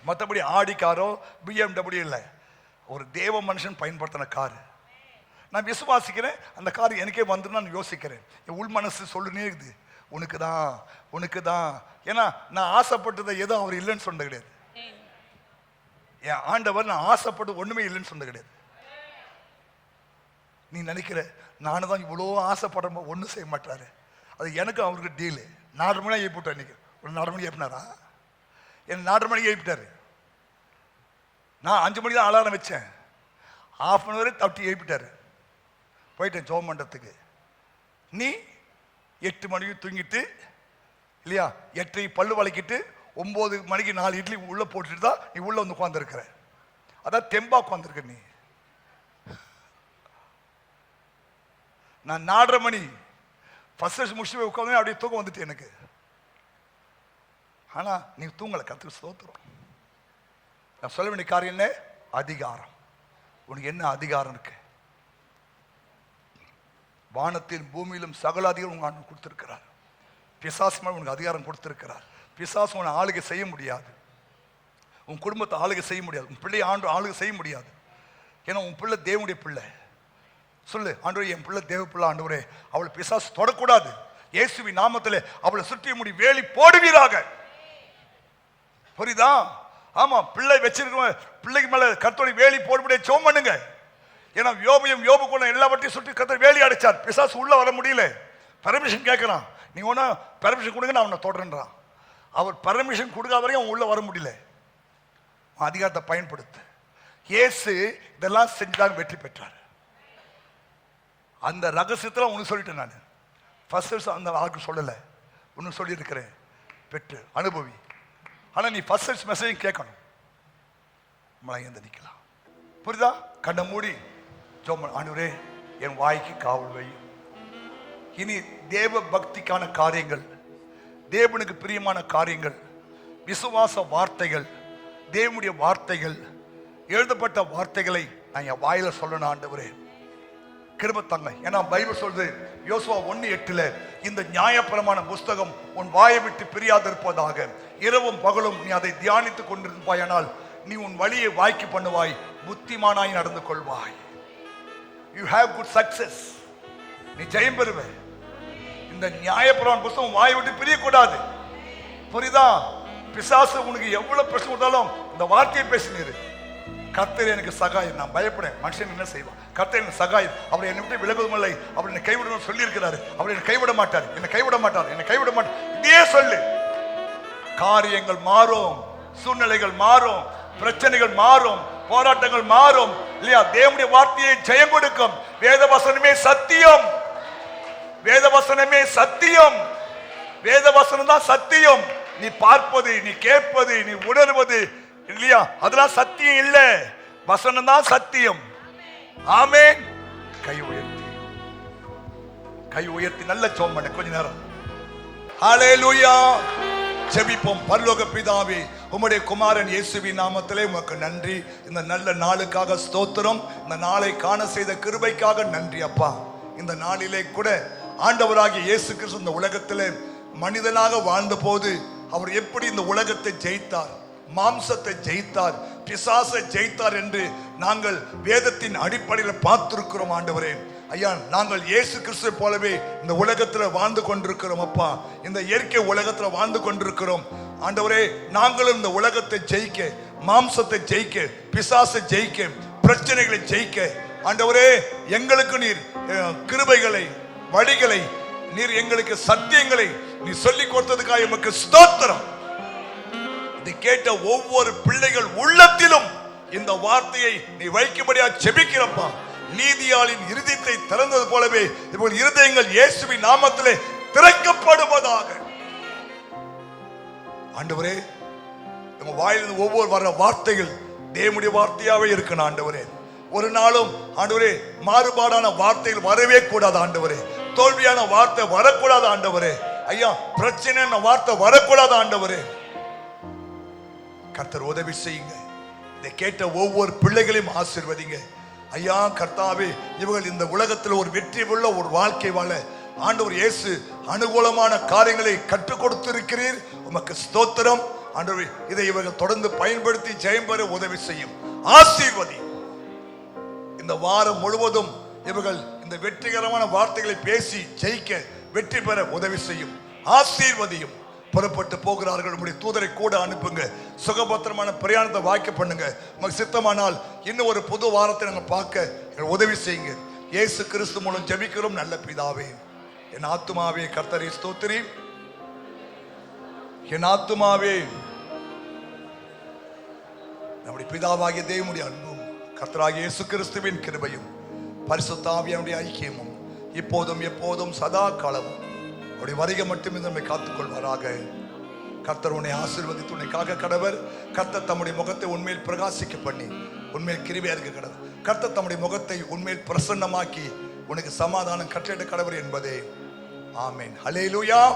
[SPEAKER 1] மற்றபடி ஆடி காரோ BMW இல்லை, ஒரு தேவ மனுஷன் பயன்படுத்தின காரு. நான் விசுவாசிக்கிறேன், அந்த கார் எனக்கே வந்து நான் யோசிக்கிறேன். என் உள் மனசு சொல்லுனே இருக்குது, உனக்கு தான் உனக்கு தான். ஏன்னா நான் ஆசைப்பட்டதை எதுவும் அவர் இல்லைன்னு சொன்னது கிடையாது. என் ஆண்டவர் நான் ஆசைப்பட்டு ஒண்ணுமே இல்லைன்னு சொன்னது கிடையாது. நீ நினைக்கிற நானும் தான் இவ்வளோ ஆசைப்படுற ஒன்றும் செய்ய மாட்டாரு. அது எனக்கு அவருக்கு டீலு. 4 மணி நேரம் போட்டு அன்னைக்கு ஒரு 4 மணிக்கு எழுப்பினாரா? என் 4:30 மணிக்கு எழுப்பிட்டாரு. நான் 5 மணிக்கு தான் அலாரம் வச்சேன். 1/2 hour தட்டி எழுப்பிட்டாரு. போயிட்டேன் ஜோம் மண்டபத்துக்கு. நீ 8 மணிக்கு தூங்கிட்டு இல்லையா, 8 பல்லு வளைக்கிட்டு 9 மணிக்கு 4 இட்லி உள்ள போட்டுட்டு தான் நீ உள்ள வந்து உட்காந்துருக்கிற. அதான் தெம்பா உட்காந்துருக்க நீ. நான் 4:30 மணி ஃபர்ஸ்ட் முடிச்சு உட்காந்து அப்படியே தூக்கம் வந்துட்டு எனக்கு. ஆனா நீ தூங்கலை. கர்த்தருக்கு ஸ்தோத்திரம். நான் சொல்ல வேண்டிய காரியம் என்ன? அதிகாரம். உனக்கு என்ன அதிகாரம் இருக்கு? வானத்தின் பூமியிலும் சகல அதிகாரம் உங்க கொடுத்திருக்கிறார். பிசாசு மேல உனக்கு அதிகாரம் கொடுத்திருக்கிறார். பிசாசு உன்னை ஆளுகை செய்ய முடியாது. உன் குடும்பத்தை ஆளுகை செய்ய முடியாது. உன் பிள்ளையை ஆளுகை செய்ய முடியாது. ஏன்னா உன் பிள்ளை தேவனுடைய பிள்ளை. சொல்லு, ஆண்டவரே என் பிள்ளை தேவ பிள்ளை, ஆண்டவரே அவளை பிசாசு தொடக்கூடாது. இயேசுவின் நாமத்திலே அவளை சுற்றி முடி வேலி போடுவீராக. புரியுதா? ஆமா, பிள்ளை வச்சிருக்கோம், பிள்ளைக்கு மேல கர்த்தருடைய வேலி போடுபடியே ஜெபம் பண்ணுங்க. ஏன்னா யோபு கூட எல்லாவற்றையும் சுற்றி கர்த்தர் வேலி அடைச்சார். பிசாசு உள்ள வர முடியல. பர்மிஷன் கேட்கறான். நீ ஒன்னா பர்மிஷன் கொடுங்க, நான் அவனை தொடர்றான். அவர் பர்மிஷன் கொடுக்காத வரையும் அவன் உள்ள வர முடியல. அதிகாரத்தை பயன்படுத்து. இயேசு இதெல்லாம் செஞ்சுதான் வெற்றி பெற்றார். அந்த ரகசியத்தில் உனக்கு சொல்லிட்டேன். நான் ஃபர்ஸ்ட் அந்த ஆளுக்கு சொல்லலை, உனக்கு சொல்லியிருக்கிறேன். பெற்று அனுபவி. ஆனால் நீ ஃபர்ஸ்ட் மெசேஜ் கேட்கணும். நம்மளை எந்த நிற்கலாம். புரியுதா? கண்ணை மூடி ஜெபம். ஆண்டவரே என் வாய்க்கு காவல் வை. இனி தேவ பக்திக்கான காரியங்கள், தேவனுக்கு பிரியமான காரியங்கள், விசுவாச வார்த்தைகள், தேவனுடைய வார்த்தைகள், எழுதப்பட்ட வார்த்தைகளை நான் என் வாயில சொல்லணும். ஆண்டவரே கிருபை தாங்க. ஏன்னா பைபிள் சொல்றது யோசுவா 1:8 இந்த நியாயப்பிரமாண புஸ்தகம் உன் வாயை விட்டு பிரியாது இருப்பதாக, இரவும் பகலும் நீ அதை தியானித்துக் கொண்டிருப்பாயானால் நீ உன் வழியை வாய்க்கு பண்ணுவாய், புத்திமானாய் நடந்து கொள்வாய். You have good success. நீ ஜெயம் பெறுவ. இந்த நியாயப்பிரமாண புஸ்தகம் வாயை விட்டு பிரியக்கூடாது. புரியுதா? பிசாசு உனக்கு எவ்வளவு பிரச்சனை கொடுத்தாலும் இந்த வார்த்தையை பேசினீரு. கர்த்தர் எனக்கு சகாயம். நான் பயப்படேன், மனுஷன் என்ன செய்வான்? கர்த்தர் எனக்கு சகாயம். அவர் என்னை விட்டு விலகுவதும் இல்லை, அவர் என்னை கைவிடணும் சொல்லி இருக்கிறாரு. அவர் என்னை கைவிட மாட்டார், என்னை கைவிட மாட்டார், என்னை கைவிட மாட்டார். இதே சொல்லு. காரியங்கள் மாறும், சூழ்நிலைகள் மாறும், பிரச்சனைகள் மாறும், போராட்டங்கள் மாறும் இல்லையா? தேவனுடைய வார்த்தையை ஜெயம் கொடுக்கும். வேத வசனமே சத்தியம். வேத வசனமே சத்தியம். வேத வசனம் தான் சத்தியம். நீ பார்ப்பது, நீ கேட்பது, நீ உணர்வது இல்லையா, அதெல்லாம் சத்தியம் இல்ல. வசனம் தான் சத்தியம். ஆமென். கை உயர்த்தி, கை உயர்த்தி நல்ல ஜெபம் பண்ணு கொஞ்ச நேரம். ஹல்லேலூயா. ஜெபிப்போம். பரலோக பிதாவே, உம்முடைய குமாரன் இயேசுவின் நாமத்திலே உமக்கு நன்றி. இந்த நல்ல நாளுக்காக ஸ்தோத்திரம். இந்த நாளை காண செய்த கிருபைக்காக நன்றி அப்பா. இந்த நாளிலே கூட ஆண்டவராகிய இயேசு கிறிஸ்து இந்த உலகத்திலே மனிதனாக வாழ்ந்த போது அவர் எப்படி இந்த உலகத்தை ஜெயித்தார், மாம்சத்தை ஜெயித்தார், பிசாசை ஜெயித்தார் என்று நாங்கள் வேதத்தின் அடிப்படையில் பார்த்திருக்கிறோம். ஆண்டவரே ஐயா, நாங்கள் இயேசு கிறிஸ்துவை போலவே இந்த உலகத்தில் வாழ்ந்து கொண்டிருக்கிறோம் அப்பா. இந்த இயற்கை உலகத்தில் வாழ்ந்து கொண்டிருக்கிறோம் ஆண்டவரே. நாங்களும் இந்த உலகத்தை ஜெயிக்க, மாம்சத்தை ஜெயிக்க, பிசாசை ஜெயிக்க, பிரச்சனைகளை ஜெயிக்க ஆண்டவரே எங்களுக்கு நீர் கிருபைகளை, வழிகளை, நீர் எங்களுக்கு சத்தியங்களை நீ சொல்லிக் கொடுத்ததுக்காக எமக்கு ஸ்தோத்திரம். இதை கேட்ட ஒவ்வொரு பிள்ளைகள் உள்ளத்திலும் இந்த வார்த்தையை நீ வைக்கும்படியா ஜெபிக்கிறப்பா. நீதியாளின் இருதயத்தை திறந்தது போலவே இப்போது இருதயங்கள் இயேசுவின் நாமத்திலே திறக்கப்படுவதாக. ஆண்டவரே நம்ம வாயிலிருந்து ஒவ்வொரு வர வார்த்தைகள் தேவனுடைய வார்த்தையாவே இருக்கணும் ஆண்டவரே. ஒரு நாளும் ஆண்டவரே மாறுபாடான வார்த்தைகள் வரவே கூடாது ஆண்டவரே. தோல்வியான வார்த்தை வரக்கூடாது ஆண்டவரே. ஐயா, பிரச்சனையான வார்த்தை வரக்கூடாது ஆண்டவரே. கர்த்தர் உதவி செய்யுங்க. இதை கேட்ட ஒவ்வொரு பிள்ளைகளையும் ஆசீர்வதிங்க ஐயா. கர்த்தாவே, இவர்கள் இந்த உலகத்தில் ஒரு வெற்றி உள்ள ஒரு வாழ்க்கை வாழ ஆண்டவர் இயேசு அனுகூலமான காரியங்களை கற்றுக் கொடுத்திருக்கிறீர். உமக்கு ஸ்தோத்திரம் ஆண்டவரே. இதை இவர்கள் தொடர்ந்து பயன்படுத்தி ஜெயம் பெற உதவி செய்யும். ஆசீர்வதி. இந்த வாரம் முழுவதும் இவர்கள் இந்த வெற்றிகரமான வார்த்தைகளை பேசி ஜெயிக்க, வெற்றி பெற உதவி செய்யும். ஆசீர்வதியும். புறப்பட்டு போகிறார்கள், உங்களுடைய தூதரை கூட அனுப்புங்க. சுகபத்திரமான பிரயாணத்தை வாய்க்க பண்ணுங்க. நமக்கு சித்தமானால் இன்னும் ஒரு புது வாரத்தை நாங்கள் பார்க்க உதவி செய்யுங்க. இயேசு கிறிஸ்து மூலம் ஜெபிக்கிறோம் நல்ல பிதாவே. என் ஆத்துமாவே கர்த்தரை ஸ்தோத்திரி. என் ஆத்துமாவே நம்முடைய பிதாவாகிய தேவனுடைய அன்பும் கர்த்தராகிய இயேசு கிறிஸ்துவின் கிருபையும் பரிசுத்த ஆவியானுடைய ஐக்கியமும் இப்போதும் எப்போதும் சதா காலமும் அவருடைய வருகை மட்டுமே நம்மை காத்துக்கொள்வாராக. கர்த்தர் உன்னை ஆசீர்வதித்து உன்னை காக்க கடவர். கர்த்தர் தம்முடைய முகத்தை உன்மேல் பிரகாசிக்க பண்ணி உன்மேல் கிருபையா இருக்க கடவர். கர்த்தர் தம்முடைய முகத்தை உன்மேல் பிரசன்னமாக்கி உனக்கு சமாதானம் கட்டளையிட கடவர் என்பதே. ஆமென். ஹல்லேலூயா.